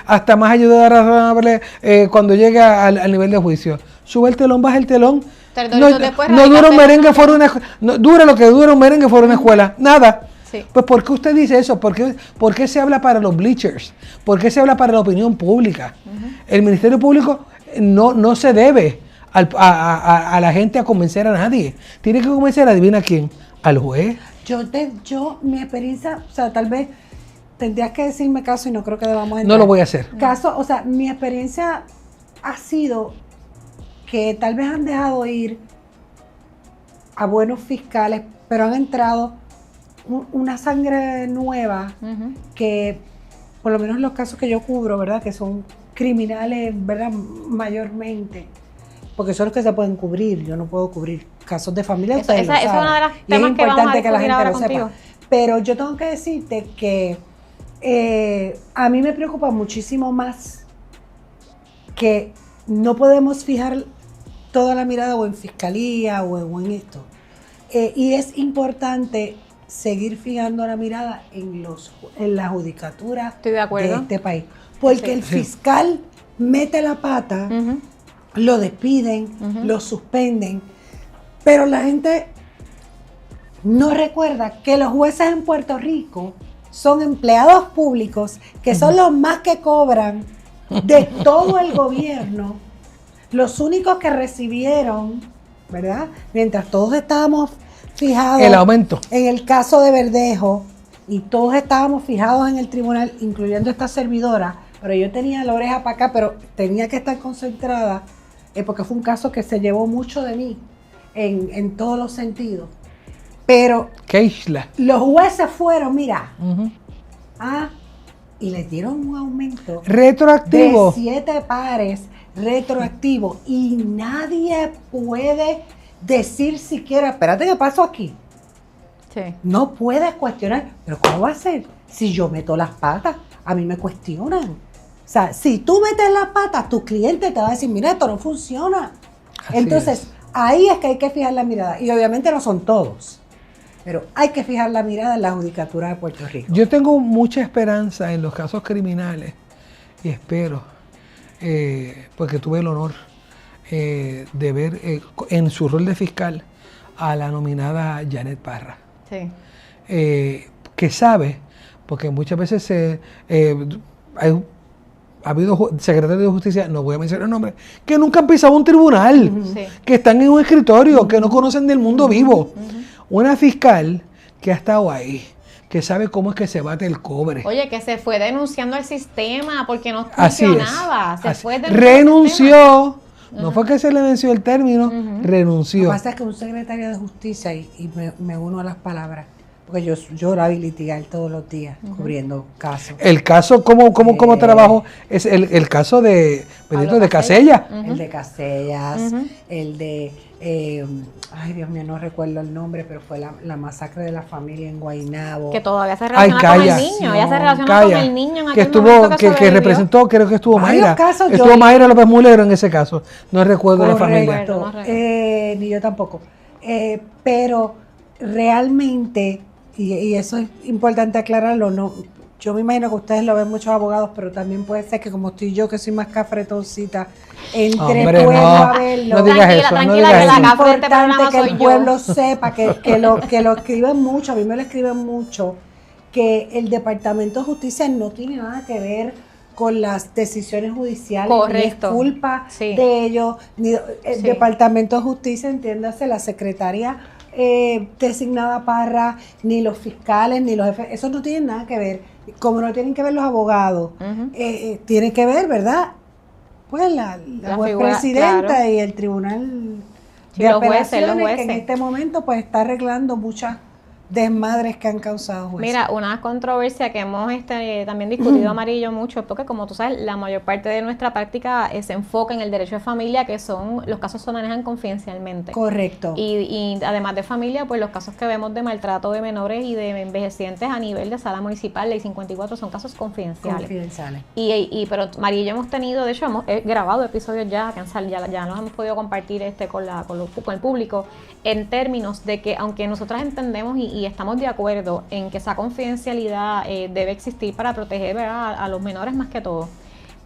hasta más ayuda razonable cuando llegue al nivel de juicio. Sube el telón, baja el telón. Después No dura un radicaste merengue la- fuera una no, dura lo que dura un merengue fuera una escuela. Nada. Sí. Pues ¿por qué usted dice eso? ¿Por qué se habla para los bleachers? ¿Por qué se habla para la opinión pública? El Ministerio Público no se debe a la gente a convencer a nadie. Tiene que convencer, adivina quién, al juez. Mi experiencia, o sea, tal vez tendrías que decirme caso y no creo que debamos entrar. No lo voy a hacer. Caso, o sea, mi experiencia ha sido que tal vez han dejado ir a buenos fiscales, pero han entrado una sangre nueva Ujú. que, por lo menos en los casos que yo cubro, ¿verdad? Que son criminales, ¿verdad? Mayormente, porque son los que se pueden cubrir. Yo no puedo cubrir casos de familia. Eso ustedes lo es saben. uno de los Y es temas que vamos a importante que la discutir gente ahora lo sepa. contigo. Pero yo tengo que decirte que a mí me preocupa muchísimo más que no podemos fijar toda la mirada o en fiscalía o en esto. Y es importante seguir fijando la mirada en la judicatura Estoy de acuerdo. de este país. Porque Sí. el fiscal mete la pata, Ujú. lo despiden, Ujú. lo suspenden, pero la gente no recuerda que los jueces en Puerto Rico son empleados públicos, que son los más que cobran de todo el gobierno, los únicos que recibieron, ¿verdad? Mientras todos estábamos fijados El aumento. en el caso de Verdejo y todos estábamos fijados en el tribunal, incluyendo esta servidora, pero yo tenía la oreja para acá, pero tenía que estar concentrada porque fue un caso que se llevó mucho de mí en todos los sentidos. Pero Keishla. los jueces fueron, mira, Ujú. y les dieron un aumento Retroactivo. de 7 pares retroactivo y nadie puede decir siquiera, espérate, ¿qué pasó aquí? Sí. No puedes cuestionar, pero ¿cómo va a ser? Si yo meto las patas, a mí me cuestionan. O sea, si tú metes las patas, tu cliente te va a decir, mira, esto no funciona. Así Entonces, es. ahí es que hay que fijar la mirada. Y obviamente no son todos, pero hay que fijar la mirada en la judicatura de Puerto Rico. Yo tengo mucha esperanza en los casos criminales y espero, porque tuve el honor de ver en su rol de fiscal a la nominada Janet Parra, Sí. que sabe, porque muchas veces ha habido secretarios de justicia, no voy a mencionar el nombre, que nunca han pisado un tribunal, Sí. que están en un escritorio, que no conocen del mundo vivo. Una fiscal que ha estado ahí, que sabe cómo es que se bate el cobre. Oye, que se fue denunciando el sistema porque no Así es. funcionaba. Se Así- fue denunciando el sistema. renunció, no fue que se le venció el término, Ujú. Lo que renunció. pasa es que un secretario de justicia, y me uno a las palabras, porque yo la vi litigar todos los días cubriendo casos. El caso, ¿cómo trabajo? Es el caso de Benito Pablo de Casella. Ujú. El de Casellas, Ujú. el de, ay Dios mío, no recuerdo el nombre, pero fue la masacre de la familia en Guaynabo. Que todavía se Ay, relaciona calla. con el niño. Ella se relaciona Calla. con el niño en que aquel estuvo, momento que sobrevivió. representó, creo que estuvo Varios Mayra. casos yo Estuvo vi. Mayra López Mulero en ese caso. No recuerdo la Correcto. familia. No recuerdo. Ni yo tampoco. Pero realmente, y eso es importante aclararlo, no, yo me imagino que ustedes lo ven muchos abogados, pero también puede ser que como estoy yo, que soy más cafretoncita, entre Hombre, pueblo no, a verlo. no digas Tranquila, eso, no tranquila, digas que Es la eso. cafre de este importante programa que soy el yo. pueblo sepa que lo escriben mucho, a mí me lo escriben mucho, que el Departamento de Justicia no tiene nada que ver con las decisiones judiciales, Correcto. ni es culpa Sí. de ellos, ni el Sí. Departamento de Justicia, entiéndase, la secretaria designada Parra, ni los fiscales, ni los jefes, eso no tiene nada que ver, como no tienen que ver los abogados, Ujú. tiene que ver, ¿verdad? Pues la juez figura, presidenta claro. y el tribunal Sí, de los jueces, apelaciones los que en jueces. este momento pues está arreglando muchas desmadres que han causado jueces. Mira, una controversia que hemos también discutido Amarillo mucho, porque como tú sabes, la mayor parte de nuestra práctica se enfoca en el derecho de familia, que son los casos se manejan confidencialmente. Correcto. Y además de familia, pues los casos que vemos de maltrato de menores y de envejecientes a nivel de sala municipal, ley 54, son casos confidenciales. Pero María y yo hemos tenido, de hecho, hemos grabado episodios ya nos hemos podido compartir con el público, en términos de que aunque nosotras entendemos y estamos de acuerdo en que esa confidencialidad debe existir para proteger, ¿verdad?, a los menores más que todo,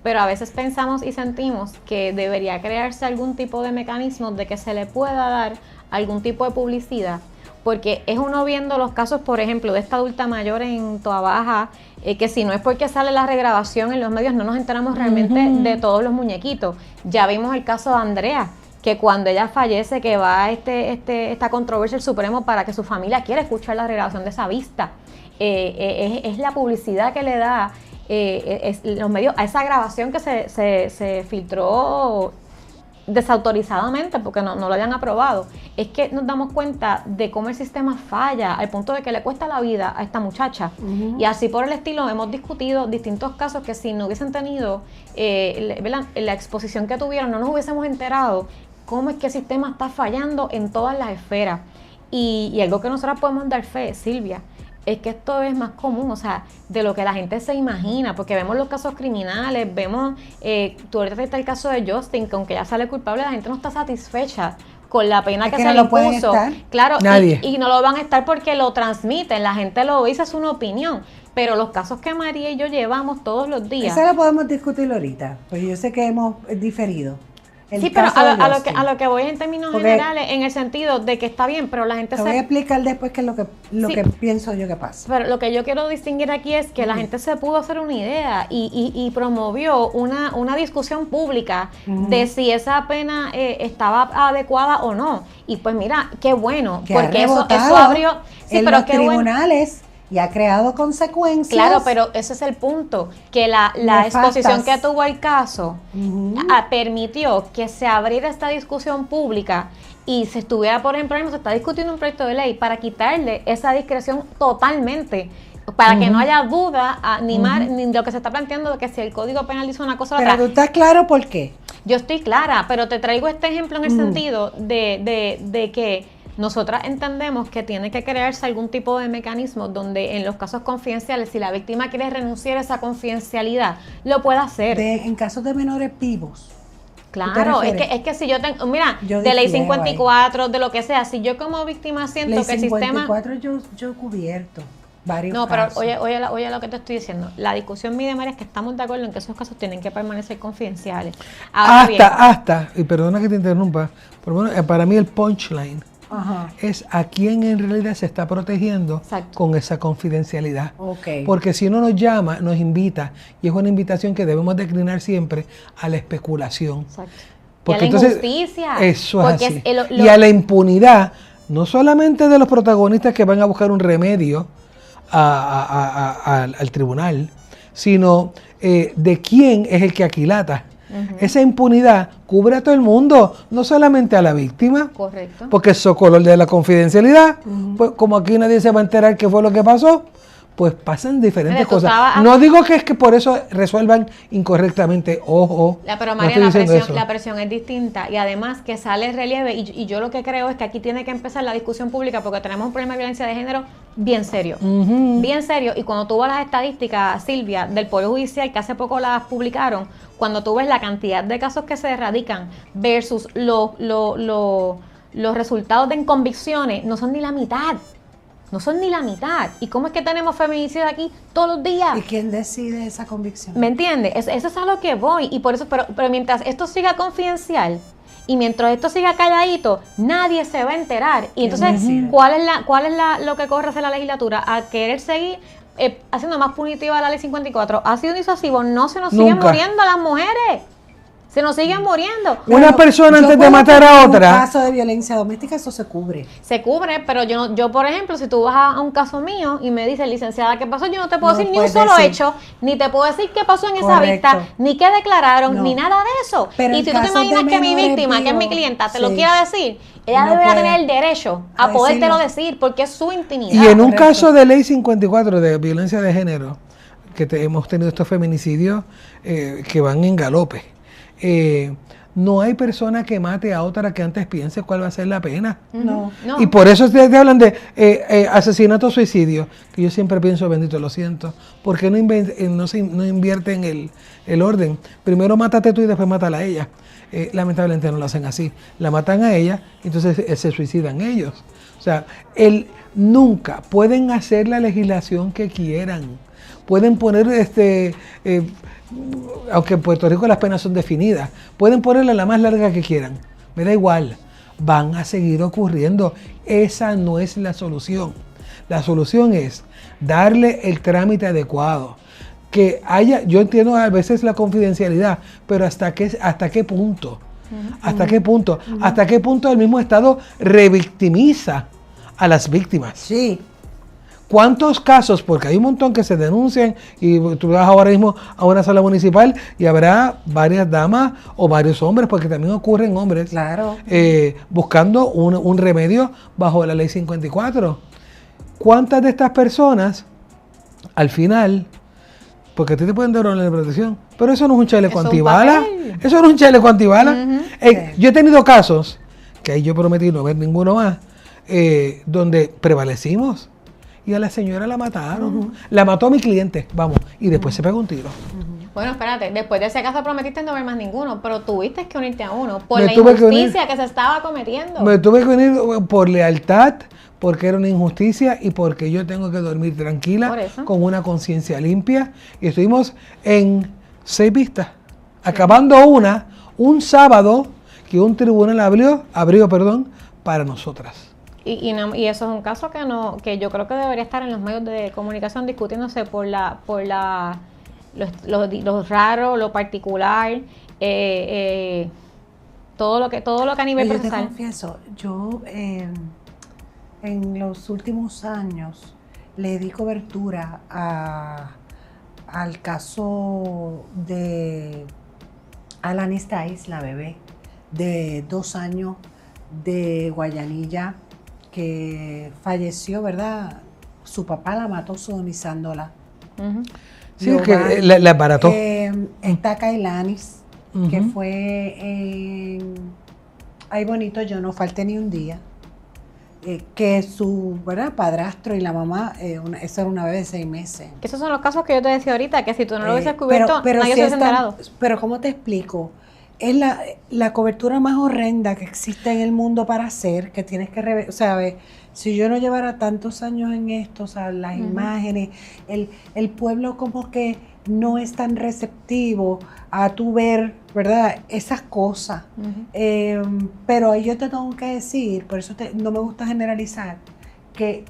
pero a veces pensamos y sentimos que debería crearse algún tipo de mecanismo de que se le pueda dar algún tipo de publicidad, porque es uno viendo los casos, por ejemplo, de esta adulta mayor en Toabaja, que si no es porque sale la regrabación en los medios, no nos enteramos realmente de todos los muñequitos. Ya vimos el caso de Andrea, que cuando ella fallece, que va a esta controversia del Supremo para que su familia quiera escuchar la regrabación de esa vista. Es la publicidad que le da los medios a esa grabación que se filtró desautorizadamente porque no lo habían aprobado. Es que nos damos cuenta de cómo el sistema falla al punto de que le cuesta la vida a esta muchacha. Y así por el estilo hemos discutido distintos casos que si no hubiesen tenido la exposición que tuvieron, no nos hubiésemos enterado cómo es que el sistema está fallando en todas las esferas. Y algo que nosotros podemos dar fe, Silvia, es que esto es más común, o sea, de lo que la gente se imagina, porque vemos los casos criminales, vemos, tú ahorita está el caso de Justin, que aunque ya sale culpable, la gente no está satisfecha con la pena que se le impuso. Claro, nadie. Y no lo van a estar porque lo transmiten, la gente lo dice, es una opinión. Pero los casos que María y yo llevamos todos los días. Esa la podemos discutir ahorita, porque yo sé que hemos diferido. Sí, pero a lo que voy en términos generales, en el sentido de que está bien, pero la gente voy a explicar después qué es lo que pienso yo que pasa. Pero lo que yo quiero distinguir aquí es que la gente se pudo hacer una idea y promovió una discusión pública de si esa pena estaba adecuada o no. Y pues mira, qué bueno, que porque eso abrió en los tribunales. Y ha creado consecuencias. Claro, pero ese es el punto, que la exposición que tuvo el caso permitió que se abriera esta discusión pública y se estuviera, por ejemplo, se está discutiendo un proyecto de ley para quitarle esa discreción totalmente, para que no haya duda ni lo que se está planteando de que si el Código Penal dice una cosa o otra. Pero tú estás claro por qué. Yo estoy clara, pero te traigo este ejemplo en el sentido de que nosotras entendemos que tiene que crearse algún tipo de mecanismo donde en los casos confidenciales, si la víctima quiere renunciar a esa confidencialidad, lo pueda hacer. En casos de menores vivos. Claro, es que si yo tengo, mira, de ley 54, de lo que sea, si yo como víctima siento ley que el sistema... 54 yo he cubierto varios casos. pero oye lo que te estoy diciendo. La discusión mía, María, es que estamos de acuerdo en que esos casos tienen que permanecer confidenciales. Hasta, y perdona que te interrumpa, por lo menos para mí el punchline es a quién en realidad se está protegiendo con esa confidencialidad. Porque si uno nos llama, nos invita, y es una invitación que debemos declinar siempre a la especulación. Exacto. Porque y a la injusticia. Eso es así. Y a la impunidad, no solamente de los protagonistas que van a buscar un remedio al tribunal, sino de quién es el que aquilata. Esa impunidad cubre a todo el mundo, no solamente a la víctima. Correcto. Porque el socolor de la confidencialidad, pues como aquí nadie se va a enterar qué fue lo que pasó, pues pasan diferentes cosas. No digo que es que por eso resuelvan incorrectamente, ojo. Pero María, la presión es distinta y además que sale el relieve y yo lo que creo es que aquí tiene que empezar la discusión pública porque tenemos un problema de violencia de género bien serio, bien serio. Y cuando tú ves las estadísticas, Silvia, del Poder Judicial, que hace poco las publicaron, cuando tú ves la cantidad de casos que se erradican versus los resultados de convicciones, no son ni la mitad. No son ni la mitad. ¿Y cómo es que tenemos feminicidios aquí todos los días? ¿Y quién decide esa convicción? ¿Me entiendes? Eso es a lo que voy. Y por eso, pero mientras esto siga confidencial y mientras esto siga calladito, nadie se va a enterar. Y entonces, ¿cuál es lo que corre hacia la legislatura? A querer seguir haciendo más punitiva la ley 54. Ha sido disuasivo. No se nos siguen muriendo las mujeres. Se nos siguen muriendo. Una persona yo antes de puedo matar a tener otra. un caso de violencia doméstica, eso se cubre. Se cubre, pero yo, por ejemplo, si tú vas a un caso mío y me dices, licenciada, ¿qué pasó? Yo no te puedo No decir ni un puedes solo decir. hecho, ni te puedo decir qué pasó en esa Correcto. vista, ni qué declararon, No. ni nada de eso. Pero y en si tú te casos de imaginas que mi menores víctima, que es mi vivos, clienta, te lo sí. quiera decir, ella No debería puede. tener el derecho A a podértelo decirlo. decir, porque es su intimidad. Y en un correcto. caso de ley 54 de violencia de género, que hemos tenido estos feminicidios que van en galope, no hay persona que mate a otra que antes piense cuál va a ser la pena. No. No. Y por eso te hablan de asesinato, suicidio, que yo siempre pienso, bendito, lo siento, porque no invierte en el orden. Primero mátate tú y después mátala a ella. Lamentablemente no lo hacen así. La matan a ella, entonces se suicidan ellos. O sea, nunca pueden hacer la legislación que quieran. Pueden poner aunque en Puerto Rico las penas son definidas, pueden ponerla la más larga que quieran, me da igual, van a seguir ocurriendo. Esa no es la solución. La solución es darle el trámite adecuado, que haya, yo entiendo a veces la confidencialidad, pero ¿hasta qué punto? ¿Hasta qué punto? ¿Hasta qué punto el mismo Estado revictimiza a las víctimas? Sí. ¿Cuántos casos? Porque hay un montón que se denuncian y tú vas ahora mismo a una sala municipal y habrá varias damas o varios hombres, porque también ocurren hombres, Claro. buscando un remedio bajo la ley 54. ¿Cuántas de estas personas, al final, porque a ti te pueden dar una protección, pero eso no es un chaleco Eso es un antibala? papel. Eso no es un chaleco antibala. Sí. Yo he tenido casos, que ahí yo prometí no ver ninguno más, donde prevalecimos. Y a la señora la mataron. La mató a mi cliente, vamos. Y después se pegó un tiro. Bueno, espérate, después de ese caso prometiste no ver más ninguno, pero tuviste que unirte a uno por Me la tuve que unir. injusticia que se estaba cometiendo. Me tuve que unir por lealtad, porque era una injusticia y porque yo tengo que dormir Por tranquila, eso. con una conciencia limpia. Y estuvimos en 6 vistas, acabando un sábado que un tribunal abrió, para nosotras. Y eso es un caso que yo creo que debería estar en los medios de comunicación discutiéndose por lo raro, lo particular, todo lo que a nivel Yo te procesal. confieso, yo en los últimos años le di cobertura al caso de Alanis Tais, la bebé de 2 años de Guayanilla, que falleció, ¿verdad? Su papá la mató sodomizándola. Ujú. Sí, es que la abarató. Está Kailanis, que Ujú. fue en Ay Bonito, yo no falté ni un día. Que su, ¿verdad?, padrastro y la mamá, esa era una bebé de 6 meses. Esos son los casos que yo te decía ahorita, que si tú no lo hubieses cubierto, nadie si se hubiese es tan- enterado. pero ¿cómo te explico? Es la cobertura más horrenda que existe en el mundo para hacer, que tienes que, ¿sabes? Si yo no llevara tantos años en esto, o sea, las imágenes, el pueblo como que no es tan receptivo a tu ver, ¿verdad?, esas cosas. Pero ahí yo te tengo que decir, por eso no me gusta generalizar, que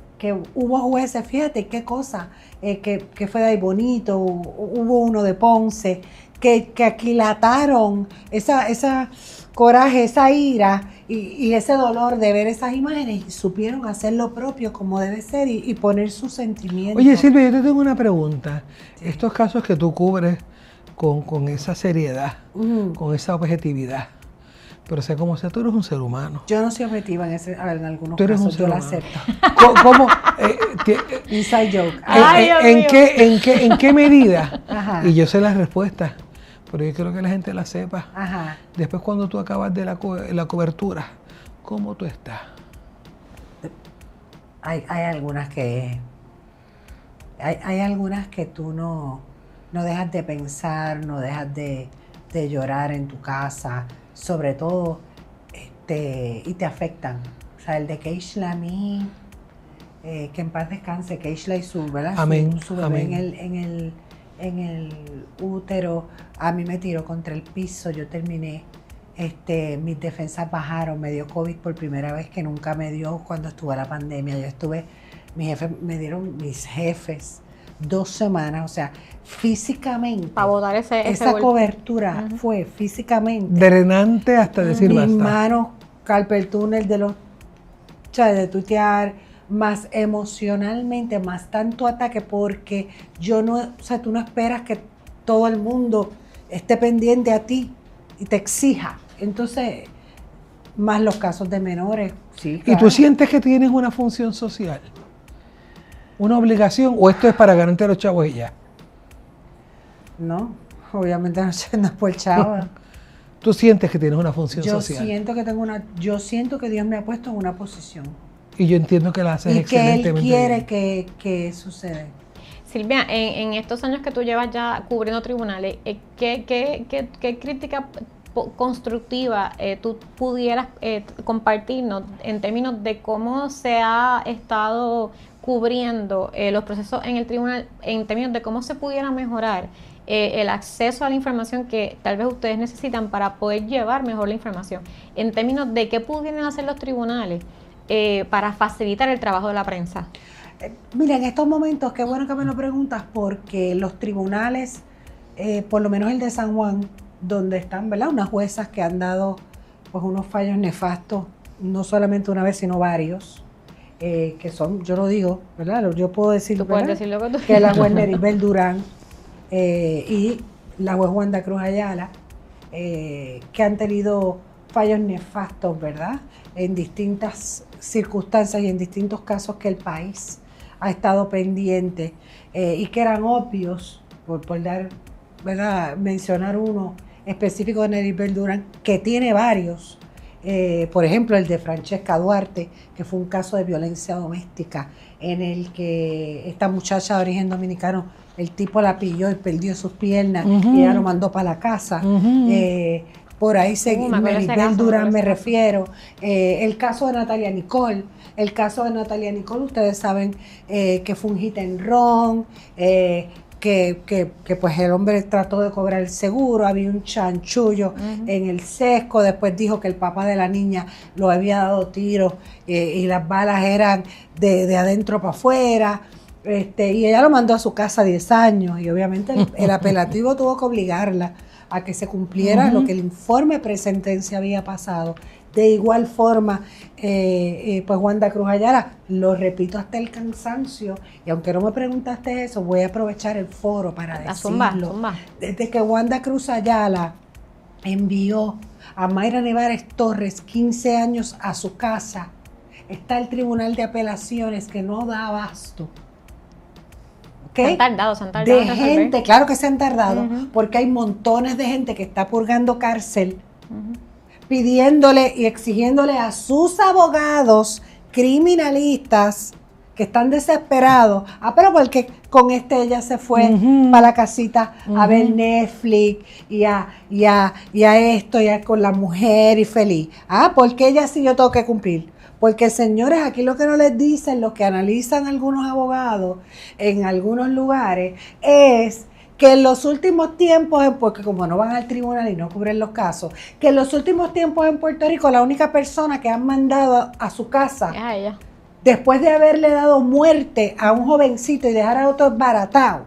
hubo jueces, fíjate qué cosa, que fue de Ay Bonito, hubo uno de Ponce, que aquilataron esa coraje, esa ira y ese dolor de ver esas imágenes y supieron hacer lo propio como debe ser y poner sus sentimientos. Oye, Silvia, yo te tengo una pregunta. Estos casos que tú cubres con esa seriedad, con esa objetividad, pero sea como sea, tú eres un ser humano. Yo no soy objetiva en algunos Tú eres un casos, ser yo la humano. acepto. ¿Cómo? Inside joke. Ay, Dios mío. ¿En qué medida? Ajá. Y yo sé la respuesta, pero yo quiero que la gente la sepa. Ajá. Después, cuando tú acabas de la cobertura, ¿cómo tú estás? Hay algunas que hay algunas que tú no dejas de pensar, no dejas de llorar en tu casa, sobre todo y te afectan. O sea, el de Keishla a mí, que en paz descanse, Keishla y su, ¿verdad? Amén, Su bebé amén. en el útero, a mí me tiró contra el piso, yo terminé, mis defensas bajaron, me dio COVID por primera vez, que nunca me dio cuando estuvo la pandemia. Mis jefes 2 semanas, o sea, físicamente. Para botar esa esa cobertura fue físicamente. Drenante hasta decir Mis basta. manos, carpal tunnel de tuitear, más emocionalmente, más tanto ataque, porque tú no esperas que todo el mundo esté pendiente a ti y te exija. Entonces, más los casos de menores. Sí, ¿Y tú sientes que tienes una función social? ¿Una obligación o esto es para ganarte a los chavos y ya? No, obviamente no es por chava. ¿Tú sientes que tienes una función social? Yo siento que Dios me ha puesto en una posición. Y yo entiendo que la haces Y que Él excelentemente quiere bien. que suceda. Silvia, en estos años que tú llevas ya cubriendo tribunales, ¿qué crítica constructiva tú pudieras compartirnos en términos de cómo se ha estado cubriendo los procesos en el tribunal, en términos de cómo se pudiera mejorar el acceso a la información que tal vez ustedes necesitan para poder llevar mejor la información, en términos de qué pudieran hacer los tribunales para facilitar el trabajo de la prensa? Mira, en estos momentos, qué bueno que me lo preguntas, porque los tribunales, por lo menos el de San Juan, donde están, ¿verdad?, unas juezas que han dado pues unos fallos nefastos, no solamente una vez, sino varios, que son, yo lo digo, ¿verdad?, yo puedo decirlo, tú puedes decir lo que tú que la juez Neribel Durán y la juez Wanda Cruz Ayala, que han tenido fallos nefastos, ¿verdad?, en distintas circunstancias y en distintos casos que el país ha estado pendiente y que eran obvios, por dar, ¿verdad?, mencionar uno específico de Neribel Durán, que tiene varios, por ejemplo el de Francesca Duarte, que fue un caso de violencia doméstica en el que esta muchacha de origen dominicano, el tipo la pilló y perdió sus piernas y ella lo mandó para la casa. Por ahí Neribel Durán me refiero. El caso de Natalia Nicole. El caso de Natalia Nicole, ustedes saben que fue un hit and run, que pues el hombre trató de cobrar el seguro, había un chanchullo en el sesco, después dijo que el papá de la niña lo había dado tiros y las balas eran de adentro para afuera. Y ella lo mandó a su casa a 10 años y obviamente el apelativo tuvo que obligarla a que se cumpliera lo que el informe presentencia había pasado. De igual forma, pues Wanda Cruz Ayala, lo repito hasta el cansancio, y aunque no me preguntaste eso, voy a aprovechar el foro para decirlo. Zumba. Desde que Wanda Cruz Ayala envió a Mayra Nevares Torres 15 años a su casa, está el Tribunal de Apelaciones que no da abasto. ¿Okay? Se han tardado de gente, claro que se han tardado, porque hay montones de gente que está purgando cárcel, pidiéndole y exigiéndole a sus abogados criminalistas que están desesperados, pero porque con ella se fue para la casita a ver Netflix y a esto, ya con la mujer y feliz. Porque ella sí yo tengo que cumplir. Porque, señores, aquí lo que no les dicen, lo que analizan algunos abogados en algunos lugares, es que en los últimos tiempos, porque como no van al tribunal y no cubren los casos, que en los últimos tiempos en Puerto Rico la única persona que han mandado a su casa, ella, después de haberle dado muerte a un jovencito y dejar a otro baratado,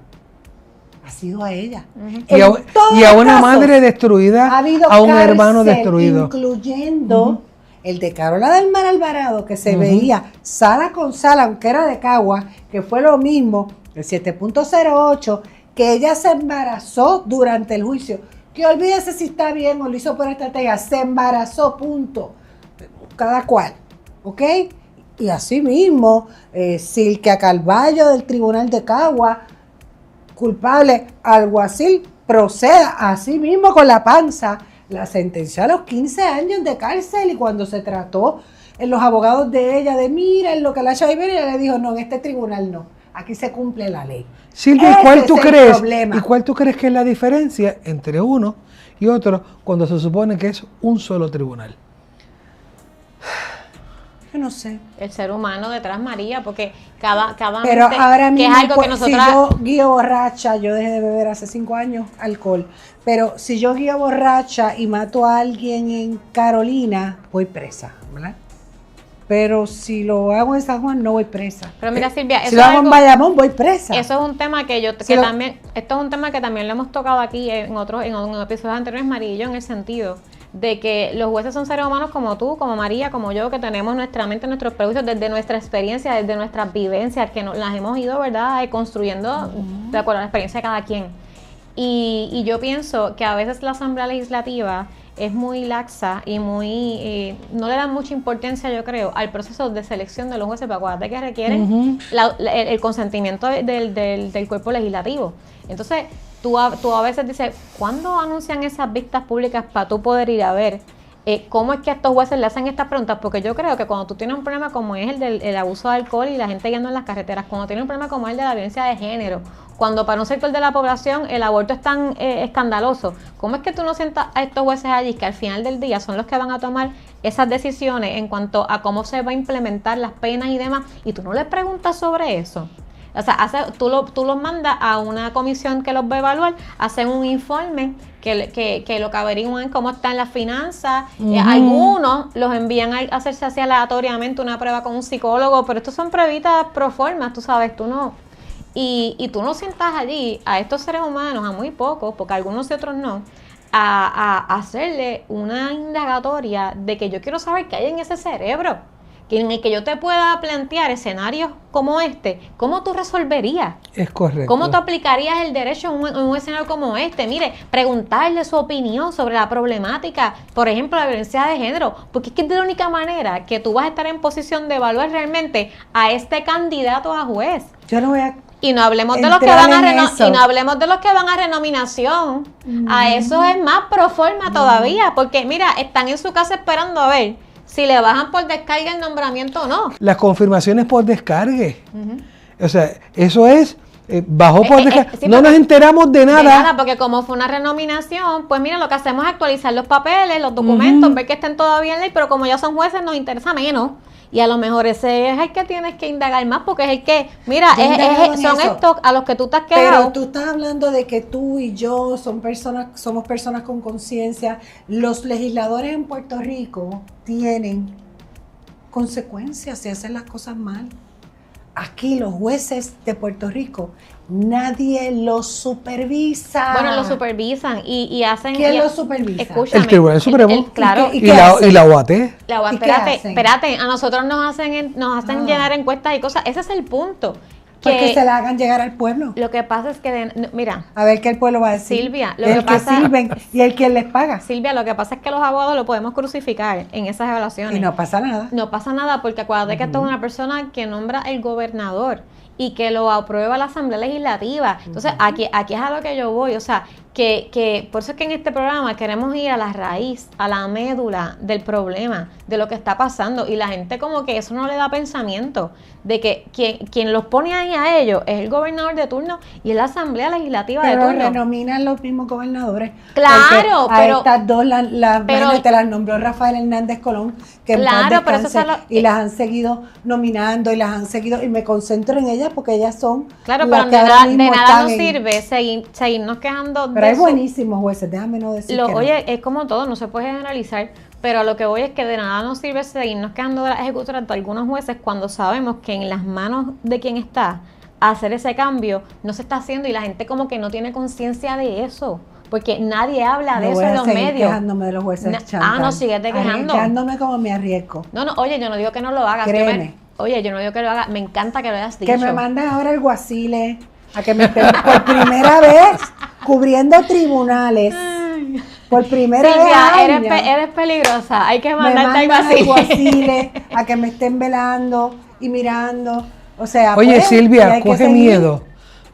ha sido a ella. Y a una madre destruida, a un hermano destruido. Incluyendo el de Carola del Mar Alvarado, que se veía sala con sala, aunque era de Cagua, que fue lo mismo, el 7.08, que ella se embarazó durante el juicio. Que olvídese si está bien o lo hizo por estrategia, se embarazó, punto. Cada cual, ¿ok? Y así mismo, Silvia Carballo del Tribunal de Cagua, culpable, alguacil, proceda así mismo con la panza. La sentenció a los 15 años de cárcel y cuando se trató en los abogados de ella de miren lo que la Chay ella le dijo, no, en este tribunal no, aquí se cumple la ley. Silvia, ¿y cuál tú crees que es la diferencia entre uno y otro cuando se supone que es un solo tribunal? Yo no sé. El ser humano detrás, María, porque cada pero mente, ahora mismo, que es algo que nosotros... si yo guío borracha, yo dejé de beber hace 5 años alcohol, pero si yo guío borracha y mato a alguien en Carolina, voy presa, ¿verdad? pero si lo hago en San Juan no voy presa. Pero mira, Silvia, Si lo hago en Bayamón voy presa. Eso es un tema que también, esto es un tema que también lo hemos tocado aquí en episodios anteriores, María y yo, en el sentido de que los jueces son seres humanos como tú, como María, como yo, que tenemos nuestra mente, nuestros prejuicios desde nuestra experiencia, desde nuestras vivencias, que las hemos ido, ¿verdad?, construyendo de acuerdo a la experiencia de cada quien. Y yo pienso que a veces la Asamblea Legislativa es muy laxa y muy no le dan mucha importancia, yo creo, al proceso de selección de los jueces, para acuérdate que requieren el consentimiento del cuerpo legislativo. Entonces, tú a veces dices, ¿cuándo anuncian esas vistas públicas para tú poder ir a ver cómo es que a estos jueces le hacen estas preguntas? Porque yo creo que cuando tú tienes un problema como es el abuso de alcohol y la gente guiando en las carreteras, cuando tienes un problema como el de la violencia de género, cuando para un sector de la población el aborto es tan escandaloso, ¿cómo es que tú no sientas a estos jueces allí que al final del día son los que van a tomar esas decisiones en cuanto a cómo se va a implementar las penas y demás, y tú no les preguntas sobre eso? O sea, tú los mandas a una comisión que los va a evaluar, hacen un informe que lo que averiguan cómo están las finanzas. Algunos los envían a hacerse así aleatoriamente una prueba con un psicólogo, pero estos son pruebitas pro forma, tú sabes, tú no. Y tú no sientas allí a estos seres humanos, a muy pocos, porque algunos y otros no, a hacerle una indagatoria de que yo quiero saber qué hay en ese cerebro, que en el que yo te pueda plantear escenarios como este. ¿Cómo tú resolverías? Es correcto. ¿Cómo tú aplicarías el derecho en un escenario como este? Mire, preguntarle su opinión sobre la problemática, por ejemplo, la violencia de género, porque es que es de la única manera que tú vas a estar en posición de evaluar realmente a este candidato a juez. Yo no voy a... Y no hablemos de los que van a renominación. A eso es más pro forma todavía, porque mira, están en su casa esperando a ver si le bajan por descarga el nombramiento o no. Las confirmaciones por descargue. O sea, eso es bajó por descarga. Sí, no nos enteramos de nada. De nada, porque como fue una renominación, pues mira, lo que hacemos es actualizar los papeles, los documentos, ver que estén todavía en ley, pero como ya son jueces nos interesa menos. Y a lo mejor ese es el que tienes que indagar más, porque es el que, mira, son estos a los que tú te has quedado. Pero tú estás hablando de que tú y yo somos personas con conciencia. Los legisladores en Puerto Rico tienen consecuencias si hacen las cosas mal. Aquí los jueces de Puerto Rico, nadie los supervisa. Bueno, los supervisan y hacen... ¿Quién los supervisa? Escúchame. El Tribunal Supremo. Claro. ¿Y la OAT. Espérate, a nosotros nos hacen llenar encuestas y cosas. Ese es el punto. Porque se la hagan llegar al pueblo. Lo que pasa es que, mira... A ver qué el pueblo va a decir. Silvia, que sirven y el que les paga. Silvia, lo que pasa es que los abogados lo podemos crucificar en esas evaluaciones. Y no pasa nada. No pasa nada porque acuérdate que esto es una persona que nombra el gobernador y que lo aprueba la Asamblea Legislativa. Entonces, aquí es a lo que yo voy. O sea, que por eso es que en este programa queremos ir a la raíz, a la médula del problema, de lo que está pasando. Y la gente como que eso no le da pensamiento, de que quien los pone ahí a ellos es el gobernador de turno y es la Asamblea Legislativa de turno. Pero renominan los mismos gobernadores. Claro, pero... A estas dos te las nombró Rafael Hernández Colón, que en paz descanse, y las han seguido nominando y las han seguido, y me concentro en ellas porque ellas son... Claro, pero de nada nos sirve seguirnos quejando. Pero hay buenísimos jueces, déjame no decir que oye, es como todo, no se puede generalizar, pero lo que voy es que de nada nos sirve seguirnos quejando de las ejecutoras de algunos jueces cuando sabemos que en las manos de quien está hacer ese cambio no se está haciendo y la gente como que no tiene conciencia de eso. Porque nadie habla de eso en los medios. Quejándome de los jueces chantal. No, síguete quejando. Quejándome como me arriesgo. No, oye, yo no digo que no lo hagas. Créeme. Yo no digo que lo hagas. Me encanta que lo hayas dicho. Que me mandes ahora el Guasile a que me estén por primera vez cubriendo tribunales. Por primera vez. Eres peligrosa. Hay que mandarte algo así. El Guasile a que me estén velando y mirando. O sea, oye, pues, Silvia, coge miedo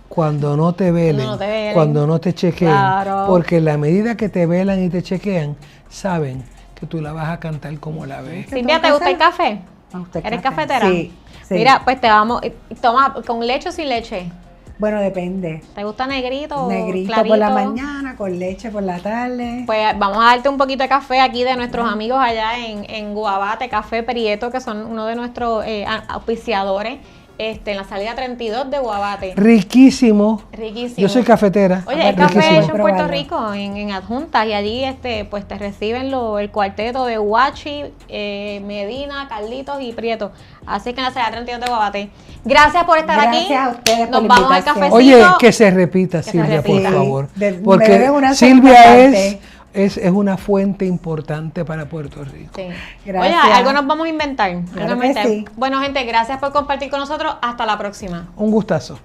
cuando no te velen, cuando no te chequeen, claro. Porque en la medida que te velan y te chequean, saben que tú la vas a cantar como la ves. Silvia, ¿te gusta el café? ¿Eres cafetera? Sí. Mira, pues toma con leche o sin leche. Bueno, depende. ¿Te gusta negrito? Negrito clarito? Por la mañana, con leche por la tarde. Pues vamos a darte un poquito de café aquí de nuestros amigos allá en Guabate, Café Prieto, que son uno de nuestros auspiciadores. en la salida 32 de Guabate. Riquísimo. Riquísimo. Yo soy cafetera. Oye, es café Riquísimo. hecho en Puerto Rico, en Adjuntas, y allí pues te reciben el cuarteto de Guachi, Medina, Carlitos y Prieto. Así que en la salida 32 de Guabate. Gracias por estar aquí. Gracias a ustedes por Nos la vamos al invitación. cafecito. Oye, que se repita, Que se Silvia, repita. por favor. Sí, me Porque deben una Silvia segunda es una fuente importante para Puerto Rico. Sí. Gracias. Oye, algo nos vamos a inventar. Claro que sí. Bueno, gente, gracias por compartir con nosotros. Hasta la próxima. Un gustazo.